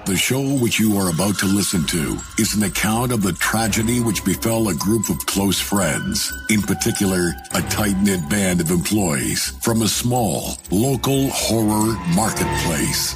The show which you are about to listen to is an account of the tragedy which befell a group of close friends, in particular, a tight-knit band of employees from a small, local horror marketplace.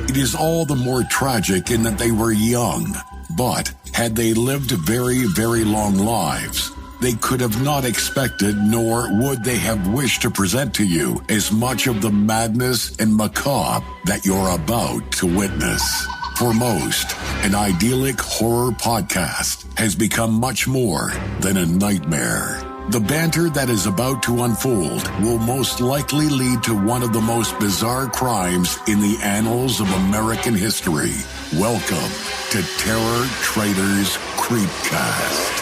It is all the more tragic in that they were young, but had they lived very, very long lives, they could have not expected, nor would they have wished to present to you as much of the madness and macabre that you're about to witness. For most, an idyllic horror podcast has become much more than a nightmare. The banter that is about to unfold will most likely lead to one of the most bizarre crimes in the annals of American history. Welcome to Terror Traders Creepcast.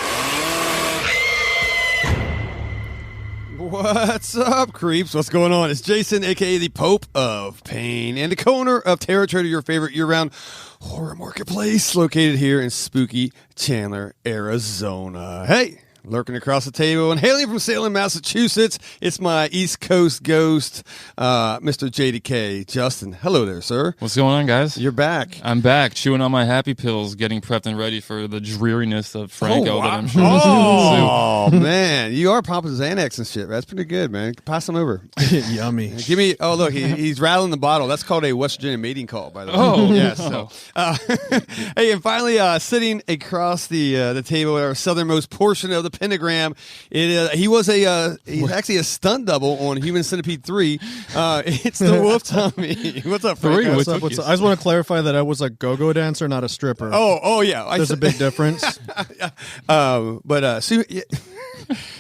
What's up, creeps? What's going on? It's Jason, a.k.a. the Pope of Pain, and the owner of Terror Trader, your favorite year-round horror marketplace, located here in spooky Chandler, Arizona. Hey! Lurking across the table and hailing from Salem, Massachusetts, it's my East Coast ghost, Mr. JDK, Justin. Hello there, sir. What's going on, guys? You're back. I'm back, chewing on my happy pills, getting prepped and ready for the dreariness of Franco that I'm sure Oh, man. You are popping Xanax and shit. That's pretty good, man. Pass them over. Yummy. Give me, oh, look, he's rattling the bottle. That's called a West Virginia mating call, by the way. Oh. Yeah, so. Hey, and finally, sitting across the table at our southernmost portion of the pentagram, he's actually a stunt double on Human Centipede 3. It's the Wolf Tommy. What's up, Frank? What's up? I just want to clarify that I was a go-go dancer, not a stripper. Oh yeah. There's a big difference.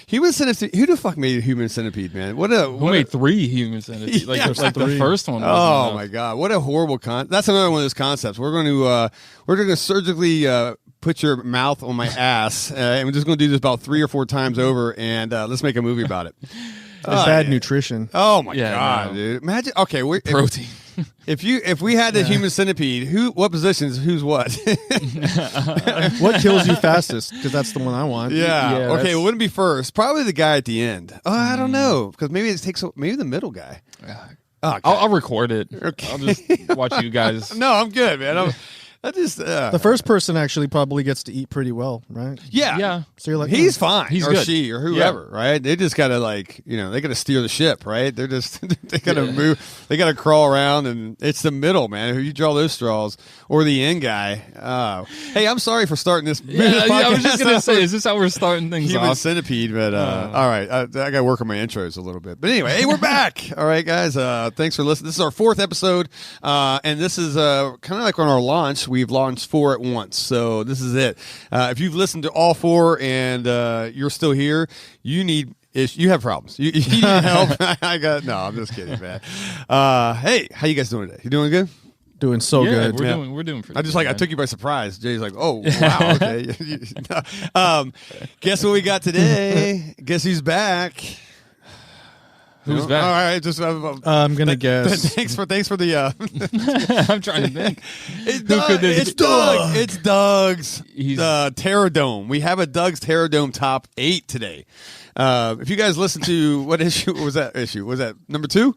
Human Centipede. Who the fuck made Human Centipede, man? Who made 3 Human Centipedes? Yeah, the first one. Oh my god, what a horrible That's another one of those concepts. We're going to surgically put your mouth on my ass, and we're just going to do this about 3 or 4 times over, and let's make a movie about it. It's bad nutrition. Oh my god, dude! Imagine. Okay, protein. If we had the Human Centipede, what positions? Who's what? What kills you fastest? Because that's the one I want. Yeah. Okay, it wouldn't be first. Probably the guy at the end. Oh, I don't know, because maybe the middle guy. I'll record it. Okay. I'll just watch you guys. No, I'm good, man. The first person actually probably gets to eat pretty well, right? Yeah. So you're like, he's fine. He's or good. she or whoever, right? They just gotta they gotta steer the ship, right? They're just they gotta move. They gotta crawl around, and it's the middle, man. Who you draw those straws, or the end guy? Oh, hey, I'm sorry for starting this. I was just gonna say, is this how we're starting things Human off? Centipede, but all right, I gotta work on my intros a little bit. But anyway, hey, we're back. All right, guys, thanks for listening. This is our 4th episode, and this is kind of like on our launch. We've launched 4 at once, so this is it. If you've listened to all 4 and you're still here, you have problems. You need help. I'm just kidding, man. Hey, how you guys doing today? You doing good? Doing so good. We're doing pretty good. I took you by surprise. Jay's like, oh, wow, okay. Guess what we got today? Guess who's back? Who's back? All right, just I'm gonna guess. Thanks for the. I'm trying to think. It's Doug. It's Doug's Terror Dome. We have a Doug's Terror Dome top 8 today. If you guys listen to what issue was that? Was that number 2?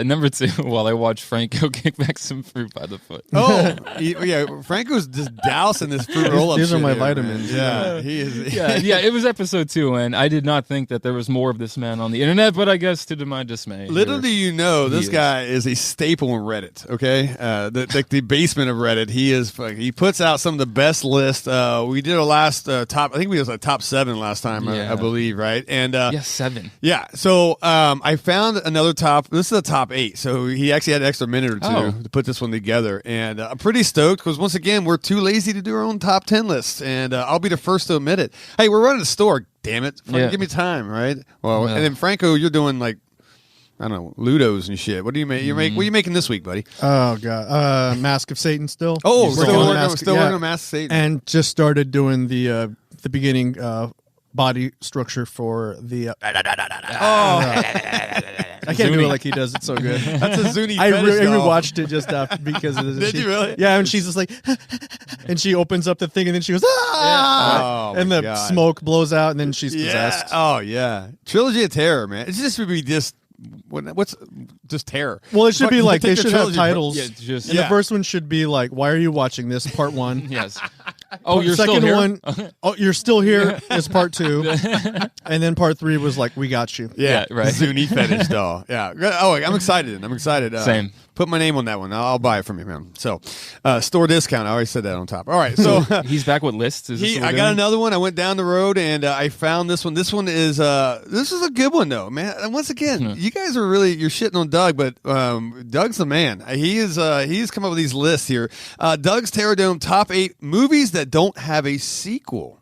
Number 2. While I watch Franco kick back some fruit by the foot. Oh, yeah. Franco's just dousing this fruit roll up. These are my vitamins. Yeah, he is. Yeah. It was episode 2, and I did not think that there was more of this man on the internet, but I guess to my dismay, little do you know, this guy is a staple in Reddit. Okay, the basement of Reddit. He puts out some of the best lists. We did our last top. I think we was like top 7 last time. I believe, right? And 7. Yeah. So I found another top. This is a top 8. So he actually had an extra minute or 2 to put this one together, and I'm pretty stoked because once again we're too lazy to do our own top 10 lists, and I'll be the first to admit it. Hey, we're running a store. Damn it! Give me time, right? Well, and then Franco, you're doing like, I don't know, Ludos and shit. What do you make? What are you making this week, buddy? Oh god, Mask of Satan still. Oh, still working on Mask of Satan, and just started doing the beginning body structure for the. I can't do it like he does. It's so good. That's a Zuni. I rewatched it just because of this. Did you really? Yeah, and she's just like, and she opens up the thing, and then she goes, ah! And the smoke blows out, and then she's possessed. Oh yeah, Trilogy of Terror, man. It's just would be just what's just terror. Well, it should be Fucking like they take the should have trilogy, titles. Yeah, just And the first one should be like, "Why are you watching this?" Part 1. yes. Oh, you're Second still here. one, "Oh, you're still here" is part 2, and then part 3 was like, "We got you." Yeah, right. Zuni fetish doll. Yeah. Oh, I'm excited. Same. Put my name on that one. I'll buy it from you, man. So, store discount. I already said that on top. All right. So He's back with lists. Is this what we're I got doing? another one. I went down the road and I found this one. This one is this is a good one though, man. And once again, you guys are you're shitting on Doug, but Doug's the man. He's come up with these lists here. Doug's Terror Dome top 8 movies that don't have a sequel.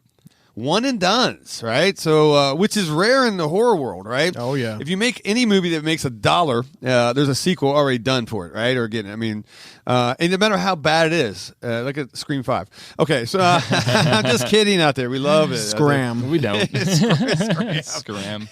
One and dones, right? So, which is rare in the horror world, right? Oh, yeah. If you make any movie that makes $1, there's a sequel already done for it, right? Or getting, and no matter how bad it is, look at Scream 5. Okay, so I'm just kidding out there. We love it. Scram. We don't. Scram. Scram.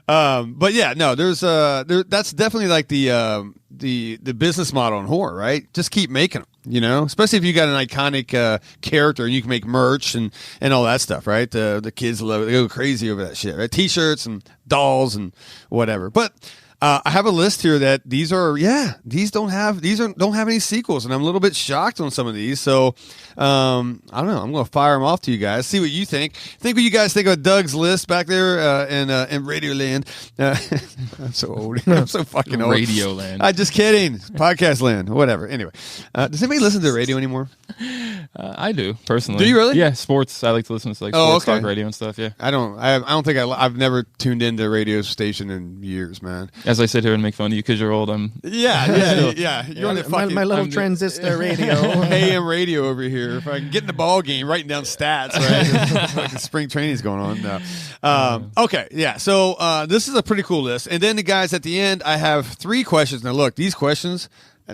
But yeah, no, that's definitely like the business model in horror, right? Just keep making them. Especially if you got an iconic character and you can make merch and all that stuff, right? The kids love it. They go crazy over that shit, right? T-shirts and dolls and whatever. But I have a list here that these don't have any sequels, and I'm a little bit shocked on some of these. So I don't know. I'm going to fire them off to you guys. See what you think. Think what you guys think of Doug's list back there in Radioland. I'm so old. I'm so fucking old. Radioland. I'm just kidding. Podcast land. Whatever. Anyway, does anybody listen to the radio anymore? I do personally. Do you really? Yeah, sports. I like to listen to sports talk radio and stuff. Yeah. I don't think I've never tuned into a radio station in years, man. As I sit here and make fun of you because you're old, I'm. Yeah. You're on the fucking my little transistor radio. AM radio over here. If I can get in the ball game, writing down stats, right? Fucking spring training's going on now. Okay, yeah. So this is a pretty cool list. And then the guys at the end, I have 3 questions. Now look, these questions.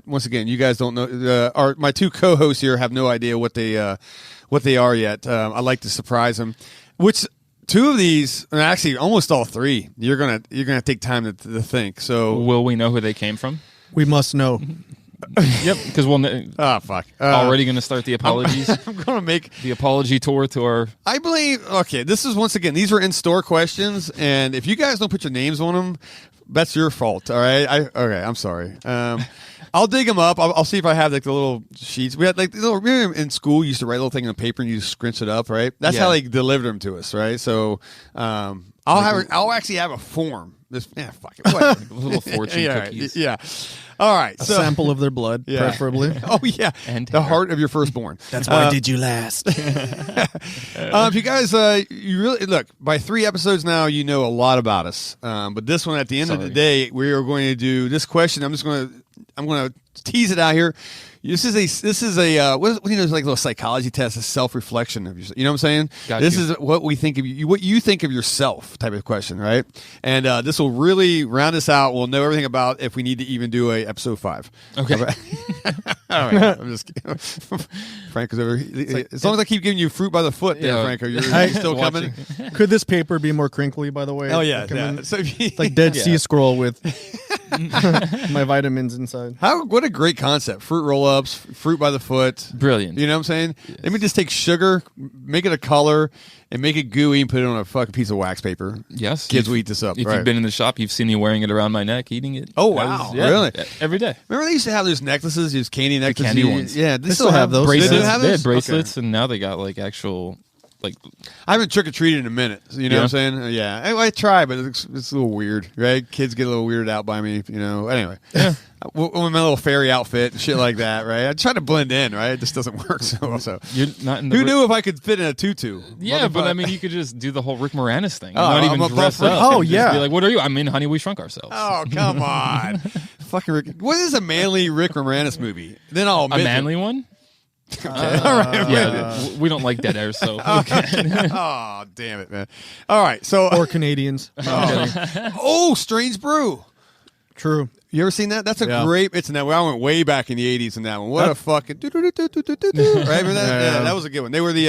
Once again, you guys don't know. My 2 co-hosts here have no idea what they are yet. I like to surprise them. Which 2 of these, and actually almost all 3, you're gonna take time to think. So Will we know who they came from? We must know. Yep, because we'll fuck. already going to start the apologies. I'm gonna make the apology tour to our. I believe. Okay, this is once again. These are in-store questions, and if you guys don't put your names on them, that's your fault. All right. I'm sorry. I'll dig them up. I'll see if I have like the little sheets. We had like remember in school you used to write a little thing on paper and you just scrunch it up, right? That's how they delivered them to us, right? So I'll actually have a form. Fuck it. Whatever. Little fortune cookies. Yeah. All right. A sample of their blood, preferably. Oh yeah, And the heart of your firstborn. That's why did you last? If you guys, you really look by 3 episodes now, you know a lot about us. But this one, at the end of the day, we are going to do this question. I'm going to tease it out here. This is a like a little psychology test, a self-reflection of yourself. You know what I'm saying? This is what we think of you, what you think of yourself type of question, right? And this will really round us out. We'll know everything about if we need to even do a episode 5. Okay. All right. I'm just kidding. Frank is over. As long as I keep giving you fruit by the foot, there, Franco, you're still coming. Could this paper be more crinkly, by the way? Oh yeah. So like Dead Sea Scroll with my vitamins inside. What a great concept. Fruit roll-ups, fruit by the foot. Brilliant. You know what I'm saying? Yes. Let me just take sugar, make it a color, and make it gooey and put it on a fucking piece of wax paper. Yes. Kids will eat this up. If you've been in the shop, you've seen me wearing it around my neck, eating it. Oh, wow. Really? Every day. Remember they used to have those necklaces, those candy necklaces? The candy ones. Yeah. They still have those. Bracelets. They have They those? had bracelets, and now they got like actual... Like, I haven't trick-or-treated in a minute. You know what I'm saying? Yeah. I try, but it's a little weird, right? Kids get a little weirded out by me, Anyway. Yeah. With my little fairy outfit and shit like that, right? I try to blend in, right? It just doesn't work so. You're not in the Who knew if I could fit in a tutu? Yeah, but I mean, you could just do the whole Rick Moranis thing. Oh, Not I'm even a dress buff up. Oh, and yeah. Just be like, what are you? I mean, Honey, We Shrunk Ourselves. Oh, come on. Fucking Rick. What is a manly Rick Moranis movie? Then I'll admit A manly one? Okay. All right. Yeah, we don't like dead air, so. Okay. Oh, damn it, man. All right. So, Or Canadians. Strange Brew. True. You ever seen that? That's a great. It's in that. I went way back in the '80s in that one. What a fucking right? Remember that? Yeah, that was a good one. They were the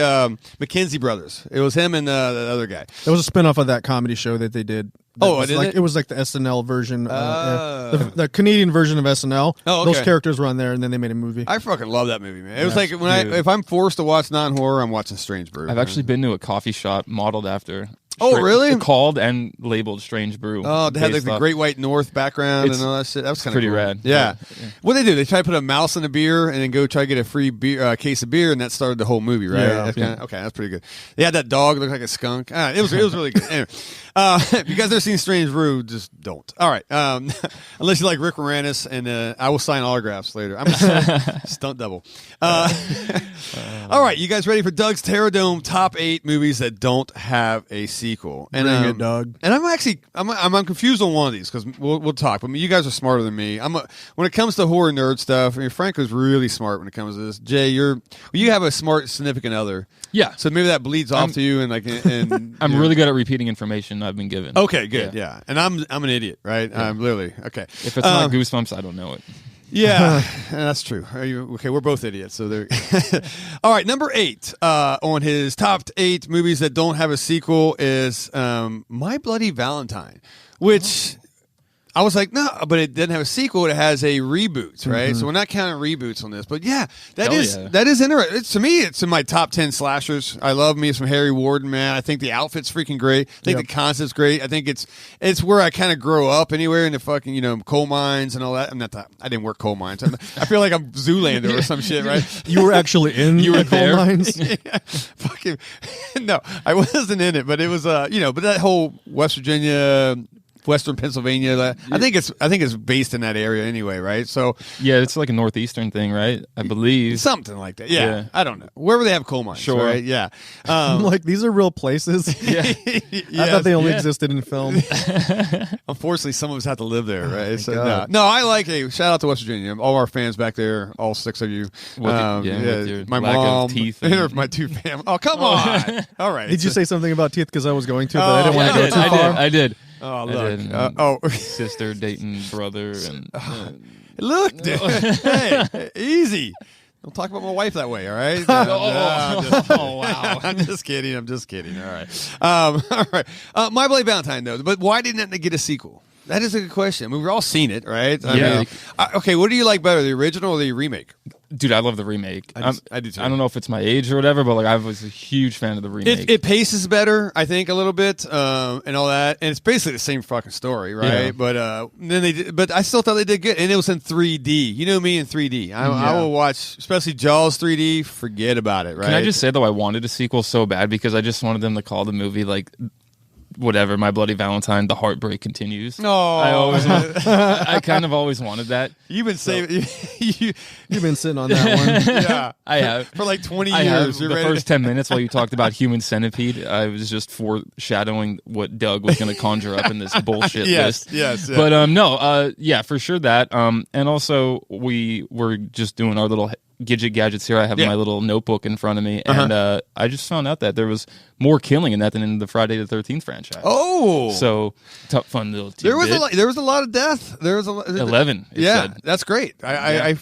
McKenzie brothers. It was him and the other guy. It was a spinoff of that comedy show that they did. It was like the SNL version, the Canadian version of SNL. Oh, okay. Those characters were on there, and then they made a movie. I fucking love that movie, man. It was like if I'm forced to watch non-horror, I'm watching Strange Brew. I've actually been to a coffee shop modeled after Oh, really? Called and labeled Strange Brew. Oh, they had like the Great White North background and all that shit. That was kind of pretty cool. rad. Yeah. What they do? They try to put a mouse in a beer and then go try to get a free beer, case of beer, and that started the whole movie, right? Yeah. That's okay, that's pretty good. They had that dog look like a skunk. It was really good. Anyway, if you guys never seen Strange Brew, just don't. All right, unless you like Rick Moranis, and I will sign autographs later. I'm a stunt double. All right, you guys ready for Doug's Terradome top 8 movies that don't have a sequel? And Bring it, Doug. And I'm confused on one of these because we'll talk. But you guys are smarter than me. When it comes to horror nerd stuff, Franco's really smart when it comes to this. Jay, you have a smart significant other. Yeah. So maybe that bleeds off to you and I'm really good at repeating information I've been given. Okay, good. Yeah. And I'm an idiot, right? Yeah. I'm literally okay. If it's not Goosebumps, I don't know it. Yeah, that's true. Okay, we're both idiots. So there. All right, number 8 on his top 8 movies that don't have a sequel is My Bloody Valentine, which I was like, no, but it didn't have a sequel. It has a reboot, right? Mm-hmm. So we're not counting reboots on this. But yeah, that is interesting. To me, it's in my top 10 slashers. I love me some Harry Warden, man. I think the outfit's freaking great. I think the concept's great. I think it's where I kind of grow up anywhere in the fucking, coal mines and all that. I didn't work coal mines. I feel like I'm Zoolander or some shit, right? You were actually in the coal mines? Yeah. Fucking, no, I wasn't in it, but it was, but that whole West Virginia, Western Pennsylvania. I think it's based in that area anyway, right? So yeah, it's like a northeastern thing, right? I believe something like that. Yeah. I don't know. Wherever they have coal mines, sure. Right? Yeah. I'm like, these are real places. Yeah, I thought they only existed in film. Unfortunately, some of us have to live there, right? God. No, I like shout out to West Virginia. All our fans back there, all 6 of you. With your my lack mom, of teeth, and my 2 families. Oh, come on! All right. Did you say something about teeth? Because I was going to, but I didn't want to go too far. I did. Oh, look. Sister dating brother and look, dude. Hey, easy. Don't talk about my wife that way, all right? Wow. I'm just kidding. All right. All right. My Bloody Valentine, though. But why didn't it get a sequel? That is a good question. I mean, we've all seen it, right? Yeah. Okay, what do you like better, the original or the remake? Dude, I love the remake. I do too. I don't know if it's my age or whatever, but I was a huge fan of the remake. It paces better, I think, a little bit, and all that. And it's basically the same fucking story, right? Yeah. But but I still thought they did good, and it was in 3D. You know me in 3D. I will watch, especially Jaws 3D. Forget about it, right? Can I just say though, I wanted a sequel so bad because I just wanted them to call the movie like whatever, My Bloody Valentine, The Heartbreak Continues. No, I kind of always wanted that. You've been saving. You've been sitting on that one. Yeah, I have for like 20 I years. Have. The first 10 minutes while you talked about Human Centipede, I was just foreshadowing what Doug was going to conjure up in this bullshit list. Yes. But no, for sure that. And also we were just doing our little gadgets here. I have my little notebook in front of me, and I just found out that there was more killing in that than in the Friday the 13th franchise. Oh, so tough, fun little tidbit. There was a lot of death. There was 11. Yeah, that's great. I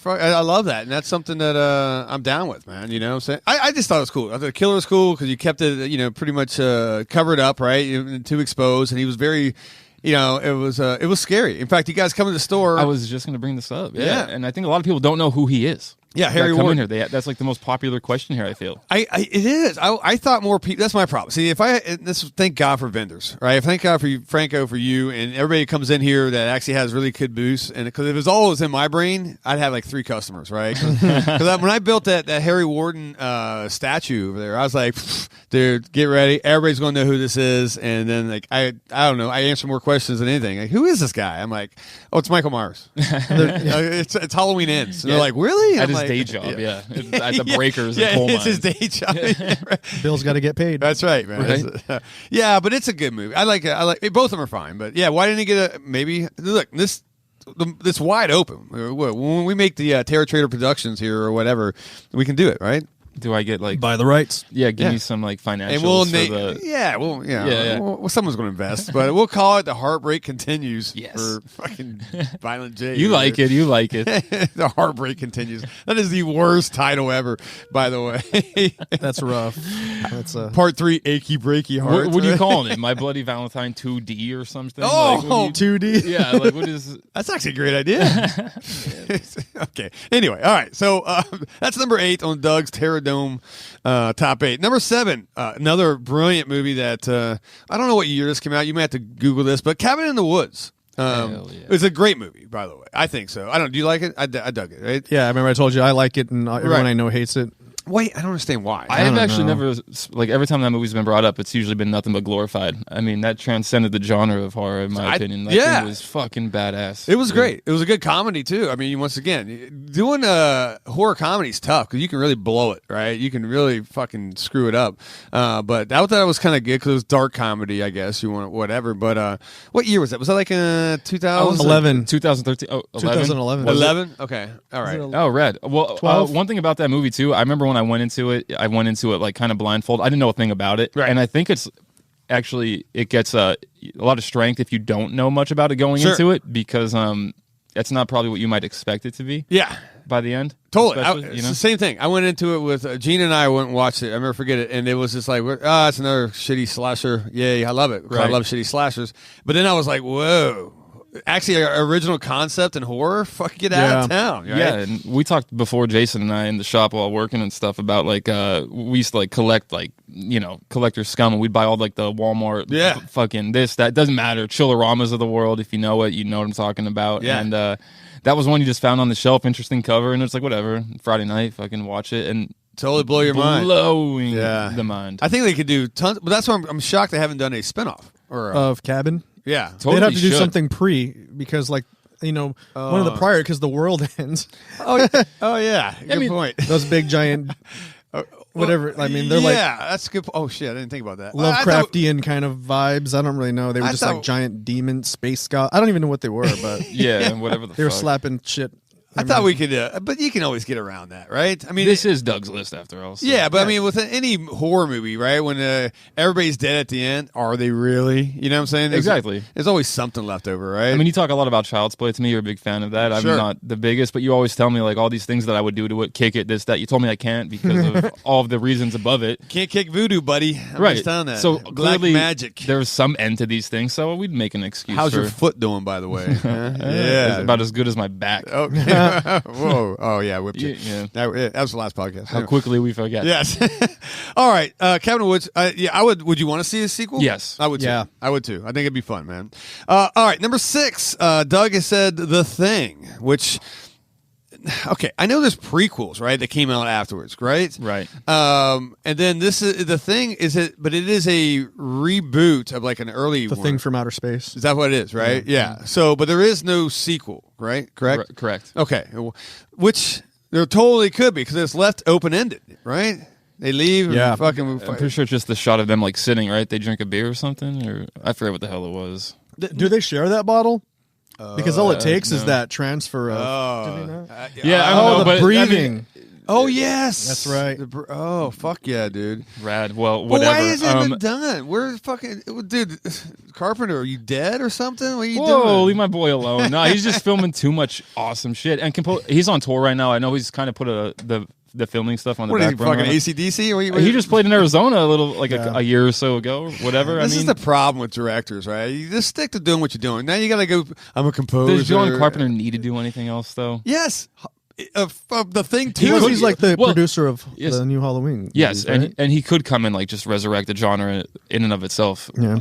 love that, and that's something that I'm down with, man. You know what I'm saying? I just thought it was cool. I thought the killer was cool because you kept it, pretty much covered up, right, too exposed, and he was very. It was scary. In fact, you guys come to the store. I was just going to bring this up. Yeah, and I think a lot of people don't know who he is. Yeah, Harry Warden. Here. That's like the most popular question here, I feel. It is. I thought more people. That's my problem. See, thank God for vendors, right? Thank God for you, Franco, for you, and everybody who comes in here that actually has really good booths. And because if it was always in my brain, I'd have like 3 customers, right? Because when I built that Harry Warden statue over there, I was like, dude, get ready. Everybody's going to know who this is. And then I don't know. I answer more questions than anything. Like, who is this guy? I'm like, oh, it's Michael Myers. It's Halloween Ends. And they're like, really? His day job, at the breakers and coal mines. It's his day job. Bill's got to get paid. That's right, man. Right? But it's a good movie. I like it. Both of them are fine. But yeah, why didn't he get a maybe? Look, this wide open. When we make the Terror Trader Productions here or whatever, we can do it, right? Do I get like buy the rights? Yeah, give me some like financials. And someone's going to invest, but we'll call it The Heartbreak Continues. Yes. For fucking Violent J. You like it. The Heartbreak Continues. That is the worst title ever, by the way. That's rough. That's Part 3, Achy Breaky Heart. What are you calling it? My Bloody Valentine 2D or something? Oh, 2D. Yeah, like what is? That's actually a great idea. Okay. Anyway, all right. So that's number 8 on Doug's Terror Dome top 8. Number 7, another brilliant movie that I don't know what year this came out. You may have to Google this, but Cabin in the Woods. It's a great movie, by the way. I think so. I don't. Do you like it? I dug it. Right? Yeah, I remember I told you I like it, and everyone I know hates it. Wait, I don't understand why. I have actually never, like, every time that movie's been brought up, it's usually been nothing but glorified. I mean, that transcended the genre of horror, in my opinion. That thing was fucking badass. It was great. It was a good comedy, too. I mean, once again, doing horror comedy is tough because you can really blow it, right? You can really fucking screw it up. But I thought that was kind of good because it was dark comedy, I guess. You want whatever. But what year was that? Was that like 2011? 2013? Oh, 2011. 11? Okay. All right. Oh, rad. Well, one thing about that movie, too, I remember when I went into it like kind of blindfold. I didn't know a thing about it. Right. And I think it gets a lot of strength if you don't know much about it going into it, because it's not probably what you might expect it to be. Yeah. By the end. Totally. It's the same thing. I went into it with Gina and I went and watched it. I never forget it. And it was just like, it's another shitty slasher. Yay. I love it. Right. I love shitty slashers. But then I was like, whoa. Actually, our original concept in horror, fucking get out of town. Right? Yeah, and we talked before, Jason and I, in the shop while working and stuff, about like we used to like collect like collector scum, and we'd buy all like the Walmart, fucking this that doesn't matter, Chilloramas of the world. If you know it, you know what I'm talking about. Yeah. And that was one you just found on the shelf, interesting cover, and it's like whatever. Friday night, fucking watch it and. Totally blow your mind. Blowing the mind. I think they could do tons, but that's why I'm shocked they haven't done a spinoff of Cabin. Yeah, totally. They'd have to do something because, like, one of the prior, because the world ends. Oh yeah, good point. Those big giant, whatever. I mean, they're like, that's good. Oh shit, I didn't think about that. Lovecraftian kind of vibes. I don't really know. They were just like giant demon space gods. I don't even know what they were, but whatever they were slapping shit. I thought we could, but you can always get around that, right? I mean, this is Doug's list after all. So. Yeah, but I mean, with any horror movie, right? When everybody's dead at the end, are they really? You know what I'm saying? Exactly. There's always something left over, right? I mean, you talk a lot about Child's Play. To me, you're a big fan of that. I'm not the biggest, but you always tell me like all these things that I would do to it, kick it, this, that. You told me I can't because of all of the reasons above it. Can't kick voodoo, buddy. I'm just telling that. So black magic. There's some end to these things, so we'd make an excuse. How's your foot doing, by the way? Yeah, it's about as good as my back. Okay. Whoa. Oh yeah, whipped you. Yeah. That was the last podcast. How quickly we forget. Yes. All right, Cabin in the Woods. I would. Would you want to see a sequel? Yes, I would. Yeah, I would too. I think it'd be fun, man. All right, number 6. Doug has said The Thing, which. Okay, I know there's prequels, right, that came out afterwards, right? Right. And then this is The Thing. But it is a reboot of like an early. The Thing from Outer Space. Is that what it is? Right. Yeah. So, but there is no sequel, right? Correct. Correct. Okay. Which there totally could be because it's left open ended, right? They leave. Yeah. And I'm pretty sure it's just the shot of them like sitting, right? They drink a beer or something, or I forget what the hell it was. Do they share that bottle? Because all it takes is that transfer of. I don't know, the breathing. I mean, oh yes, that's right. Oh fuck yeah, dude. Rad. Well, whatever. Why isn't it done? We're fucking dude. Carpenter, are you dead or something? What are you doing? doing? Leave my boy alone. No, he's just filming too much awesome shit. And he's on tour right now. I know he's kind of put the filming stuff on the back burner. Fucking AC/DC? He just played in Arizona a little a year or so ago, or whatever. This is the problem with directors, right? You just stick to doing what you're doing. Now you got to go. I'm a composer. Does John Carpenter need to do anything else though? Yes. The Thing too. He's like the producer of the new Halloween. Yes, movies, right? and he could come and like just resurrect the genre in and of itself. Yeah.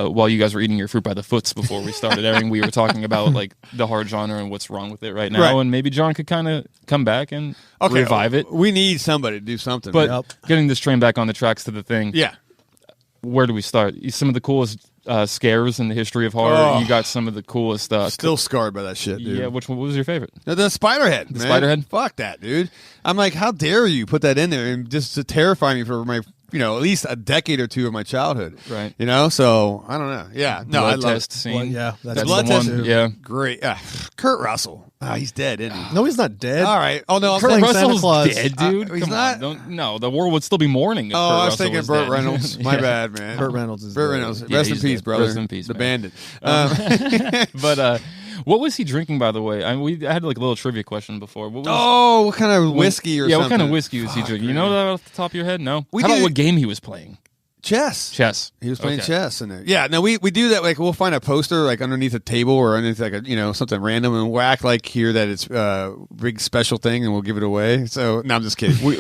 While you guys were eating your fruit by the foots before we started airing, we were talking about like the horror genre and what's wrong with it right now, and maybe John could kind of come back and revive it. We need somebody to do something. But getting this train back on the tracks to The Thing. Yeah. Where do we start? Some of the coolest scares in the history of horror. Oh. You got some of the coolest. Still scarred by that shit, dude. Yeah, what was your favorite? The Spiderhead. The Spiderhead? Fuck that, dude. I'm like, how dare you put that in there and just to terrify me for my, at least a decade or two of my childhood. Right. So I don't know. Yeah. No, I love test scene. That's the blood one. test. Yeah. Great. Kurt Russell. He's dead, isn't he? No, he's not dead. All right. Oh no, Kurt Russell's dead, dude. He's Come not. On. No, the world would still be mourning. If Kurt I was Russell thinking was Burt dead. Reynolds. My bad, man. Burt Reynolds is Burt dead. Reynolds. Yeah, Rest in he's peace, dead. brother. Rest in peace, the man. bandit. But what was he drinking, by the way? I mean, we had like a little trivia question before. What kind of whiskey or something? something? What kind of whiskey was he drinking? You know that off the top of your head? No. How about what game he was playing? Chess. He was playing chess in there. Yeah, no, we do that. Like, we'll find a poster like underneath a table or underneath like something random, and we'll act like here that it's a big special thing, and we'll give it away. So, no, I'm just kidding. We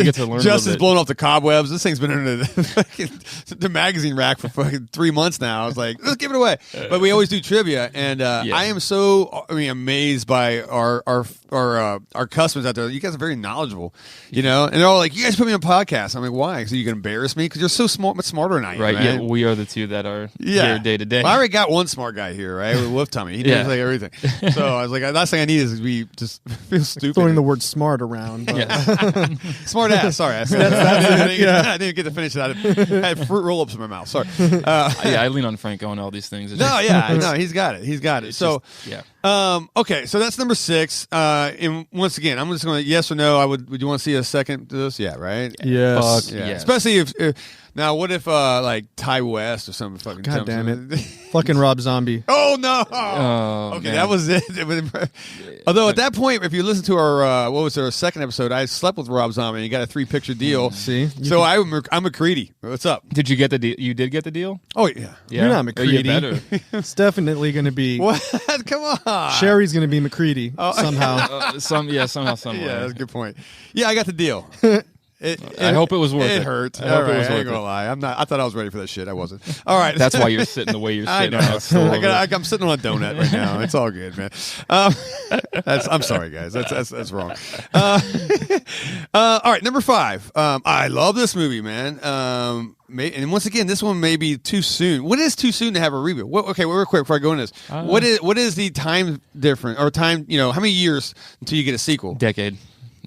get to learn. Justin's blowing off the cobwebs. This thing's been under the magazine rack for fucking 3 months now. I was like, let's give it away. But we always do trivia, and I am so amazed by our customers out there. You guys are very knowledgeable, and they're all like, "You guys put me on podcast." I'm like, "Why? Because you can embarrass me? Because you're so smart, much smarter than I am." Right? Man. Yeah, we are the two that are here day to day. Well, I already got one smart guy here, right? With Wolf Tummy, he does like everything. So I was like, last thing I need is to be just feel stupid. Throwing the word smart around. Smart ass. Sorry, I didn't get to finish that. I had fruit roll ups in my mouth. Sorry. I lean on Franco on all these things. No, he's got it. So okay, so that's number 6. And once again, I'm just going to yes or no. Would you want to see a second to this? Yeah, right. Yes. Yeah. Especially if now, what if like Ty West or something fucking? God damn it! Fucking Rob Zombie. Oh no! Okay, man. that was it. Although at that point, if you listen to our our second episode, I slept with Rob Zombie. And he got a 3-picture deal. See, so I'm McCready. What's up? Did you get the deal? You did get the deal? Oh yeah. You're not McCready. Better. It's definitely going to be. What? Come on. Sherry's going to be McCready somehow. Somehow. Yeah, that's a good point. Yeah, I got the deal. I hope it was worth it. It hurt. I hope it was I ain't worth gonna it. lie. I thought I was ready for that shit. I wasn't. All right. That's why you're sitting the way you're sitting. I'm sitting on a donut right now. It's all good, man. I'm sorry, guys. That's wrong. All right, number 5. I love this movie, man. And once again, this one may be too soon. What is too soon to have a reboot? Okay, real quick before I go into this, what is the time difference or time? How many years until you get a sequel? Decade.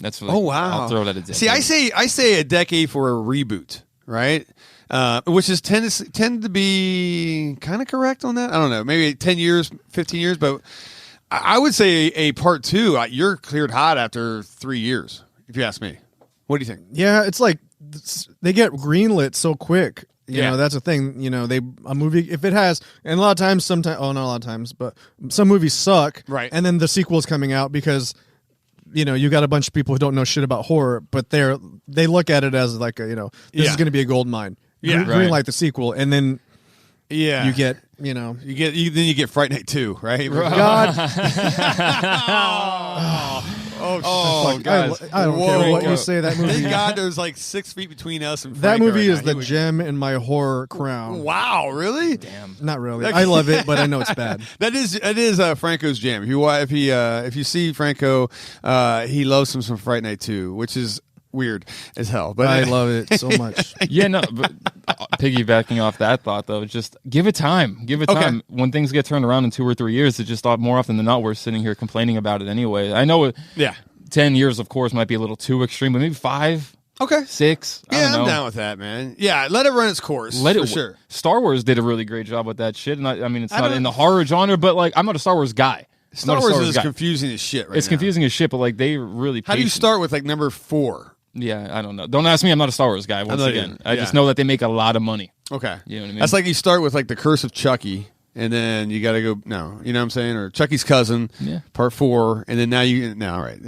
That's what. Oh wow! I'll throw it at a decade. See, I say a decade for a reboot, right? Which is tend to be kind of correct on that. I don't know, maybe 10 years, 15 years, but I would say a part 2. You're cleared hot after 3 years, if you ask me. What do you think? Yeah, it's like they get greenlit so quick. You know, that's the thing. A movie, if it has, and a lot of times, not a lot of times, but some movies suck, right? And then the sequel's coming out because. You got a bunch of people who don't know shit about horror, but they look at it as like this is going to be a gold mine. Yeah, green light the sequel, and then you get you get Fright Night 2, right? God. guys! I don't care what you say. That movie. Thank God, there's like 6 feet between us and that Franco movie right is now. the gem in my horror crown. Wow, really? Damn. Not really. I love it, but I know it's bad. That is Franco's jam. If you see Franco, he loves some Fright Night 2, which is weird as hell. But I love it so much. Yeah, no. But piggybacking off that thought, though, just give it time. Give it time. When things get turned around in 2 or 3 years, it's just more often than not we're sitting here complaining about it anyway. I know. 10 years, of course, might be a little too extreme, but maybe 5. Okay. 6. I'm down with that, man. Yeah, let it run its course. For sure. Star Wars did a really great job with that shit, and I mean, it's not in the horror genre, but like, I'm not a Star Wars guy. Star Wars is confusing as shit right now. It's confusing as shit, but like, they really. How do you start with like number 4? Yeah, I don't know. Don't ask me. I'm not a Star Wars guy. Once again, I just know that they make a lot of money. Okay, you know what I mean. That's like you start with like the Curse of Chucky, and then you got to go. No, you know what I'm saying, or Chucky's cousin, part 4, and then now you. No, all right,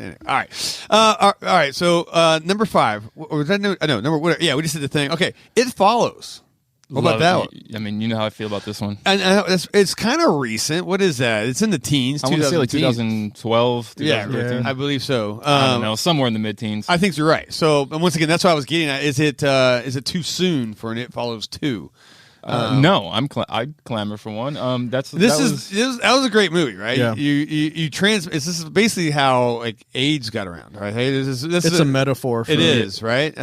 all right. So number 5. Was that number? What? Yeah, we just did the thing. Okay, It Follows. What about that one? I mean, you know how I feel about this one. And it's kind of recent. What is that? It's in the teens. I want to say like 2012, 2013. Yeah, I believe so. I don't know, somewhere in the mid-teens. I think you're right. So, and once again, that's what I was getting at. Is it too soon for an It Follows 2? No, I'd clamor for one. That was a great movie, right? Yeah. This is basically how like AIDS got around, right? Hey, this is a metaphor. For it is, right?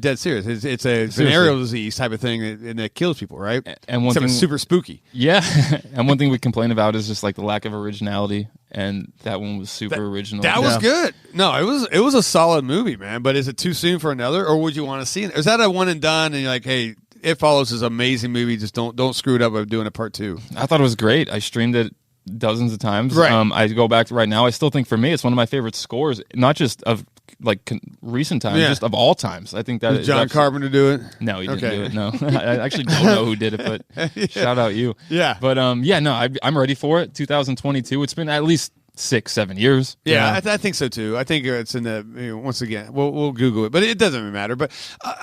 Dead serious. It's a venereal disease type of thing that kills people, right? And one thing, it's super spooky. Yeah, and one thing we complain about is just like the lack of originality, and that one was super original. That was good. No, it was a solid movie, man. But is it too soon for another, or would you want to see it? Is that a one and done? And you're like, hey. It Follows is an amazing movie. Just don't screw it up by doing a part 2. I thought it was great. I streamed it dozens of times. Right. I go back to right now. I still think for me it's one of my favorite scores, not just of like recent times, just of all times. I think that did John Carpenter do it? No, he didn't do it. No, I actually don't know who did it, but shout out you. Yeah, but no, I'm ready for it. 2022. It's been at least 6-7 years. Yeah, I think so too. I think it's in the once again. We'll Google it, but it doesn't really matter. But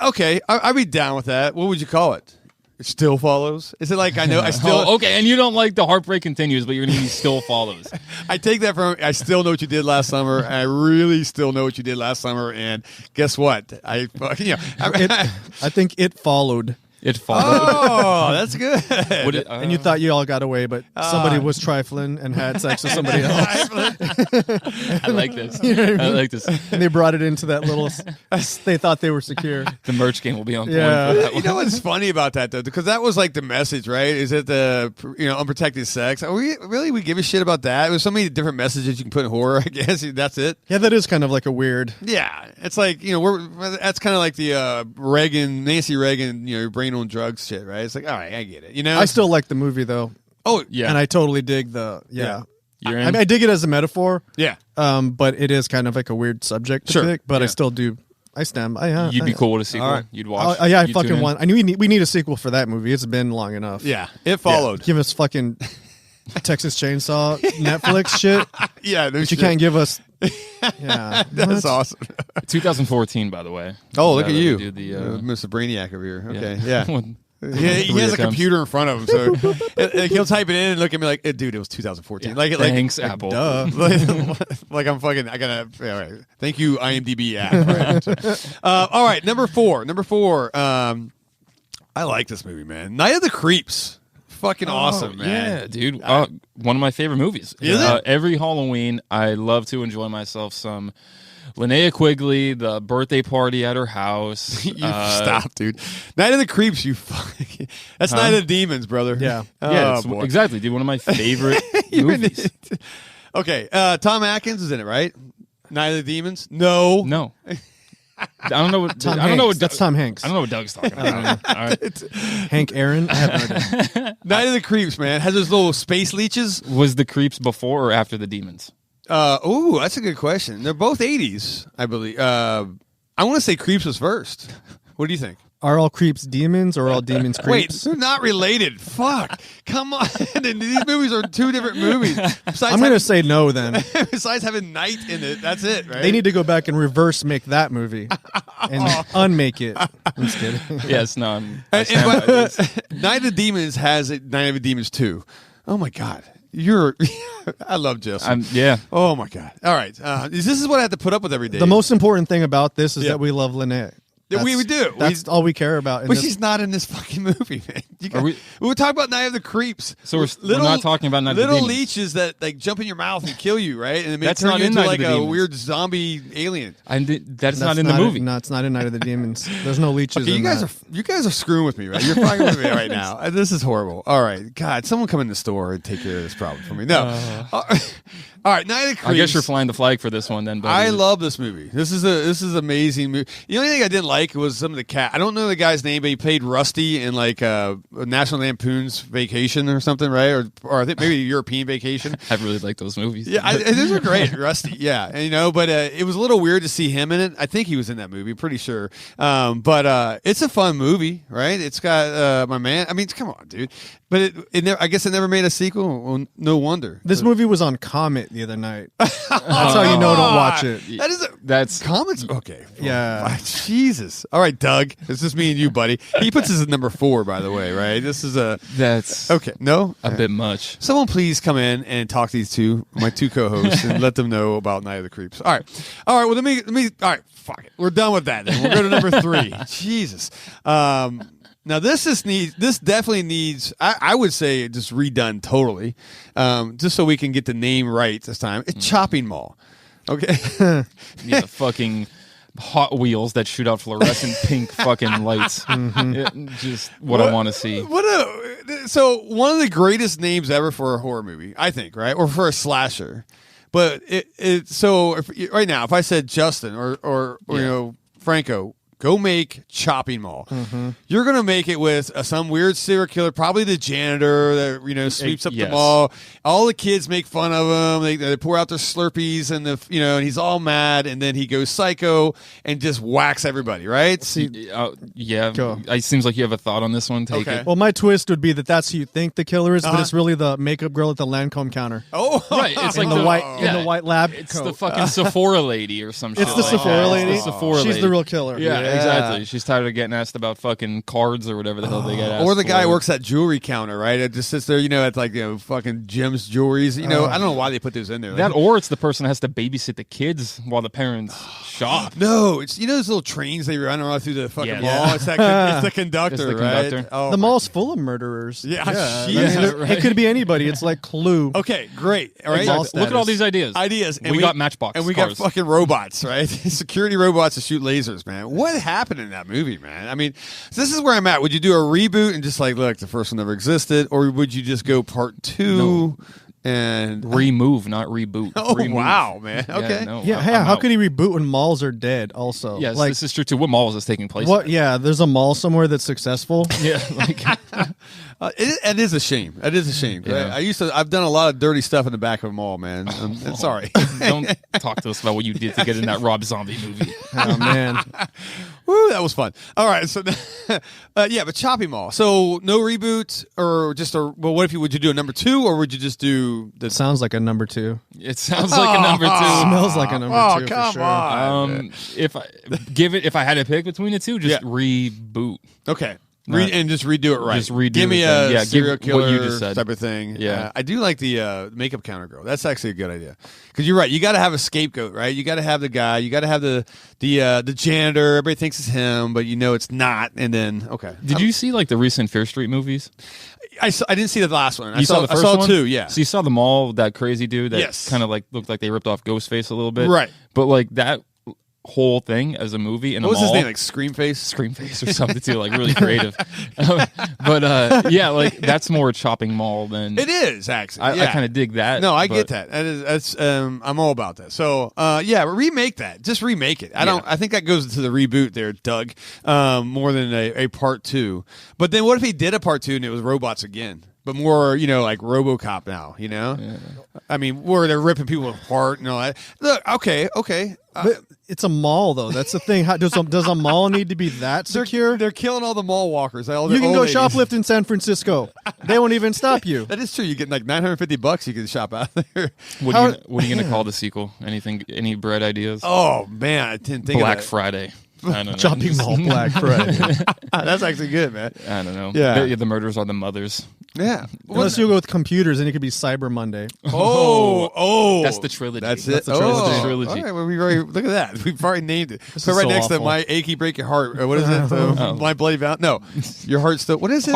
okay, I'd be down with that. What would you call it? It still follows. Is it like I know I still okay? And you don't like the heartbreak continues, but you're gonna be still follows. I take that from I still know what you did last summer. I really still know what you did last summer. And guess what? I think it followed. It followed. Oh, that's good. And you thought you all got away, but somebody was trifling and had sex with somebody else. I like this. You know what I mean? I like this. And they brought it into that little. They thought they were secure. The merch game will be on point Yeah. for that one. You know what's funny about that though? Because that was like the message, right? Is it the unprotected sex? Are we give a shit about that? There's so many different messages you can put in horror. I guess that's it. Yeah, that is kind of like a weird. Yeah, it's like that's kind of like the Nancy Reagan, brain on drugs shit, right? It's like, all right, I get it. I still like the movie though. Oh yeah, and I totally dig the You're I mean, I dig it as a metaphor. Yeah. But it is kind of like a weird subject to pick. But I still do. I stand. You'd be cool with a sequel. Right. You'd watch. Yeah, I fucking want. I knew we need a sequel for that movie. It's been long enough. Yeah, it followed. Give us fucking Texas Chainsaw Netflix shit. Yeah, but you can't give us. Yeah, that's awesome. 2014, by the way. Oh, look at you, The Mr. Brainiac over here. Okay, yeah. He has a computer in front of him, so he'll type it in and look at me like, "Dude, it was 2014." Yeah. Thanks, Apple. Duh. Like I'm fucking. I gotta. All right. Thank you, IMDb app. All right, number four. I like this movie, man. Night of the Creeps. Fucking awesome, man. Yeah, dude. One of my favorite movies. Is it? Every Halloween, I love to enjoy myself some Linnea Quigley, the birthday party at her house. Stop, dude. Night of the Creeps, you fucking. That's Night of the Demons, brother. Yeah. Yeah, exactly, dude. One of my favorite movies. Okay, Tom Atkins is in it, right? Night of the Demons? No. I don't know what That's Tom Hanks. I don't know what Doug's talking about. All right. Hank Aaron. I have no idea. Night of the Creeps, man. Has those little space leeches. Was the Creeps before or after the Demons? Oh, that's a good question. They're both 80s, I believe. I want to say Creeps was first. What do you think? Are all creeps demons or are all demons Wait, creeps? they're not related. Fuck. Come on. These movies are two different movies. I'm going to say no then. Besides having night in it, that's it, right? They need to go back and reverse make that movie and unmake it. I'm just kidding. Yes, no. Night of the Demons has Night of the Demons 2. Oh, my God. I love Justin. Yeah. Oh, my God. All right. This is what I have to put up with every day. The most important thing about this is that we love Lynette. We do. That's all we care about. But she's not in this fucking movie, man. We were talking about Night of the Creeps. So we're not talking about Night of the Little Demons. leeches that like jump in your mouth and kill you, right? And That's turn not you in into Night of like the a Demons. weird zombie alien. That's not in the movie. No, it's not in Night of the Demons. There's no leeches. Okay, in you guys are screwing with me, right? You're fucking with me right now. This is horrible. All right, God, someone come in the store and take care of this problem for me. No. All right, Night of the Creeps. I guess you're flying the flag for this one then. Buddy. I love this movie. This is amazing movie. The only thing I didn't like was some of the cat. I don't know the guy's name, but he played Rusty in like National Lampoon's Vacation or something, right? Or I think maybe European Vacation. I really like those movies. Yeah, those are great, Rusty. Yeah, and, but it was a little weird to see him in it. I think he was in that movie, pretty sure. But it's a fun movie, right? It's got my man. I mean, come on, dude. But I guess it never made a sequel. Well, no wonder. This movie was on Comet the other night. That's how you know don't watch it. That's comments. Okay, yeah. Jesus. All right, Doug. It's just me and you, buddy. He puts this at number 4, by the way, right? This is that's okay. No, a bit much. Someone please come in and talk to my two co-hosts, and let them know about Night of the Creeps. All right. Well, let me. All right, fuck it. We're done with that. Then we'll go to number 3. Jesus. Now this definitely needs, I would say, just redone totally, just so we can get the name right this time. It's Chopping Mall, okay? Yeah, fucking Hot Wheels that shoot out fluorescent pink fucking lights. Just what I want to see. So one of the greatest names ever for a horror movie, I think, right, or for a slasher. But so right now, if I said Justin or Franco. go make Chopping Mall. You're going to make it with some weird serial killer, probably the janitor that sweeps up the mall. All the kids make fun of him. They pour out their Slurpees and and he's all mad, and then he goes psycho and just whacks everybody. Right? Yeah. It seems like you have a thought on this one. Take it. Well, my twist would be that's who you think the killer is, but it's really the makeup girl at the Lancome counter. Oh, right. It's like the white lab. It's coat. the fucking Sephora lady or some shit. It's the Sephora lady. It's the Sephora She's lady. the real killer. Yeah, exactly. She's tired of getting asked about fucking cards or whatever the hell they get asked. Or the guy for. who works at jewelry counter, right? It just sits there, at fucking Jim's Jewelries. I don't know why they put those in there. That, or it's the person that has to babysit the kids while the parents shop. No, it's those little trains they run around through the fucking mall. Yeah. It's the conductor, It's the right? conductor. Oh, The mall's full of murderers. Yeah, I mean, Jesus. it could be anybody. It's like Clue. Okay, great. All right, Exactly. Look at all these ideas. and we got Matchbox and we cars. got fucking robots, right? Security robots to shoot lasers, man. What happened in that movie, man? I mean, so this is where I'm at. Would you do a reboot and just look, the first one never existed, or would you just go part 2 and remove, not reboot. Oh remove. Wow, man. Okay. How could he reboot when malls are dead? Also, Yes, this is true too. What mall is this taking place? What? Yeah, there's a mall somewhere that's successful. Yeah, it is a shame. It is a shame. Yeah. I've done a lot of dirty stuff in the back of a mall, man. I'm sorry. Don't talk to us about what you did to get in that Rob Zombie movie. Oh man. Woo, that was fun. All right, so but Chopping Mall. So no reboot, or just what if would you do a number 2, or would you just do the? Sounds like a number 2. It sounds like a number 2. Smells like a number 2 come for sure. on. If I had to pick between the two, just reboot. Okay. And just redo it right. Just redo Give me the thing. a serial give what killer you just said. type of thing. Yeah. I do like the makeup counter girl. That's actually a good idea. Because you're right. You got to have a scapegoat, right? You got to have the guy. You got to have the janitor. Everybody thinks it's him, but it's not. And then Did you see the recent Fear Street movies? I didn't see the last one. You saw the first one? I saw 2. Yeah. So you saw the mall, that crazy dude that Yes. kind of looked like they ripped off Ghostface a little bit, Right. But that whole thing as a movie in What a was mall. his name? Screamface or something too, really creative. That's more Chopping Mall than It is actually. I kind of dig that. No, I get that. That's I'm all about that. So remake that. Just remake it. I think that goes into the reboot there, Doug. More than a part 2. But then what if he did a part 2 and it was robots again? But more, like RoboCop now, Yeah. I mean, where they're ripping people apart and all that. Look, okay. But it's a mall, though. That's the thing. Does a mall need to be that secure? They're killing all the mall walkers. You can go shoplift in San Francisco. They won't even stop you. That is true. You get $950. You can shop out there. What are you going to call the sequel? Any bread ideas? Oh man, I didn't think Black of that. Friday. I don't know. Chopping Mall Black Friday. That's actually good, man. I don't know. Yeah. The murders are the mothers. Yeah. Unless you go with computers, and it could be Cyber Monday. Oh, that's the trilogy. That's it. That's the trilogy. Trilogy. All right, well, look at that. We've already named it. This So is right so next to awful. My Achy Break Your Heart. What is it? My Bloody Valentine. No, your heart still. What is it?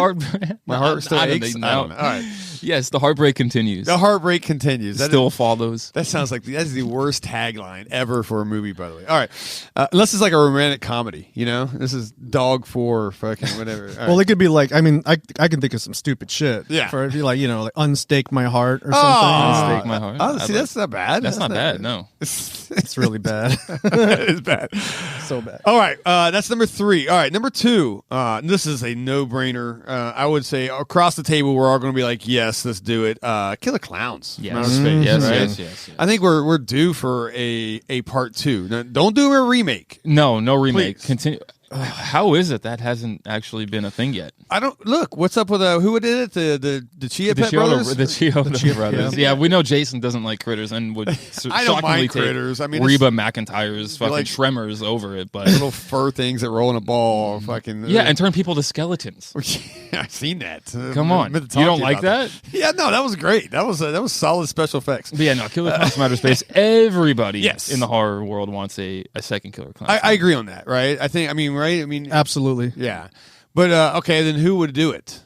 My heart still aches. I don't know. All right. Yes, the heartbreak continues. The heartbreak continues. Still follows. That sounds like that's the worst tagline ever for a movie. By the way. All right, unless it's like a romantic comedy. This is Dog 4 fucking whatever. All right. Well, it could be I can think of some stupid shit. Yeah. For it to be unstake my heart or something. Unstake my heart. Oh, see, that's not bad. That's not bad. No. It's really bad. It's bad. So bad. All right, that's number 3. All right, number 2. This is a no-brainer. I would say across the table, we're all going to be like, yes, let's do it. Killer Clowns. Yes. From Outer Space, Yes, right? yes. I think we're due for a part 2. Now, don't do a remake. No remake. Please. Continue. How is it that hasn't actually been a thing yet? I don't look. What's up with who did it? The Chia Pet brothers. The Chiodo brothers. Yeah, we know Jason doesn't like critters and would I don't shockingly mind take critters. I mean, Reba McEntire's fucking like- Tremors over it, but little fur things that roll in a ball. Fucking yeah, and turn people to skeletons. I've seen that. Come on, Meant to talk you to don't like about that? Yeah, no, that was great. That was solid special effects. But yeah, no, Killer Clowns from Outer Space. Everybody Yes. in the horror world wants a second Killer Clowns. I agree on that, right? Right? I mean, Absolutely. yeah. But okay, then who would do it?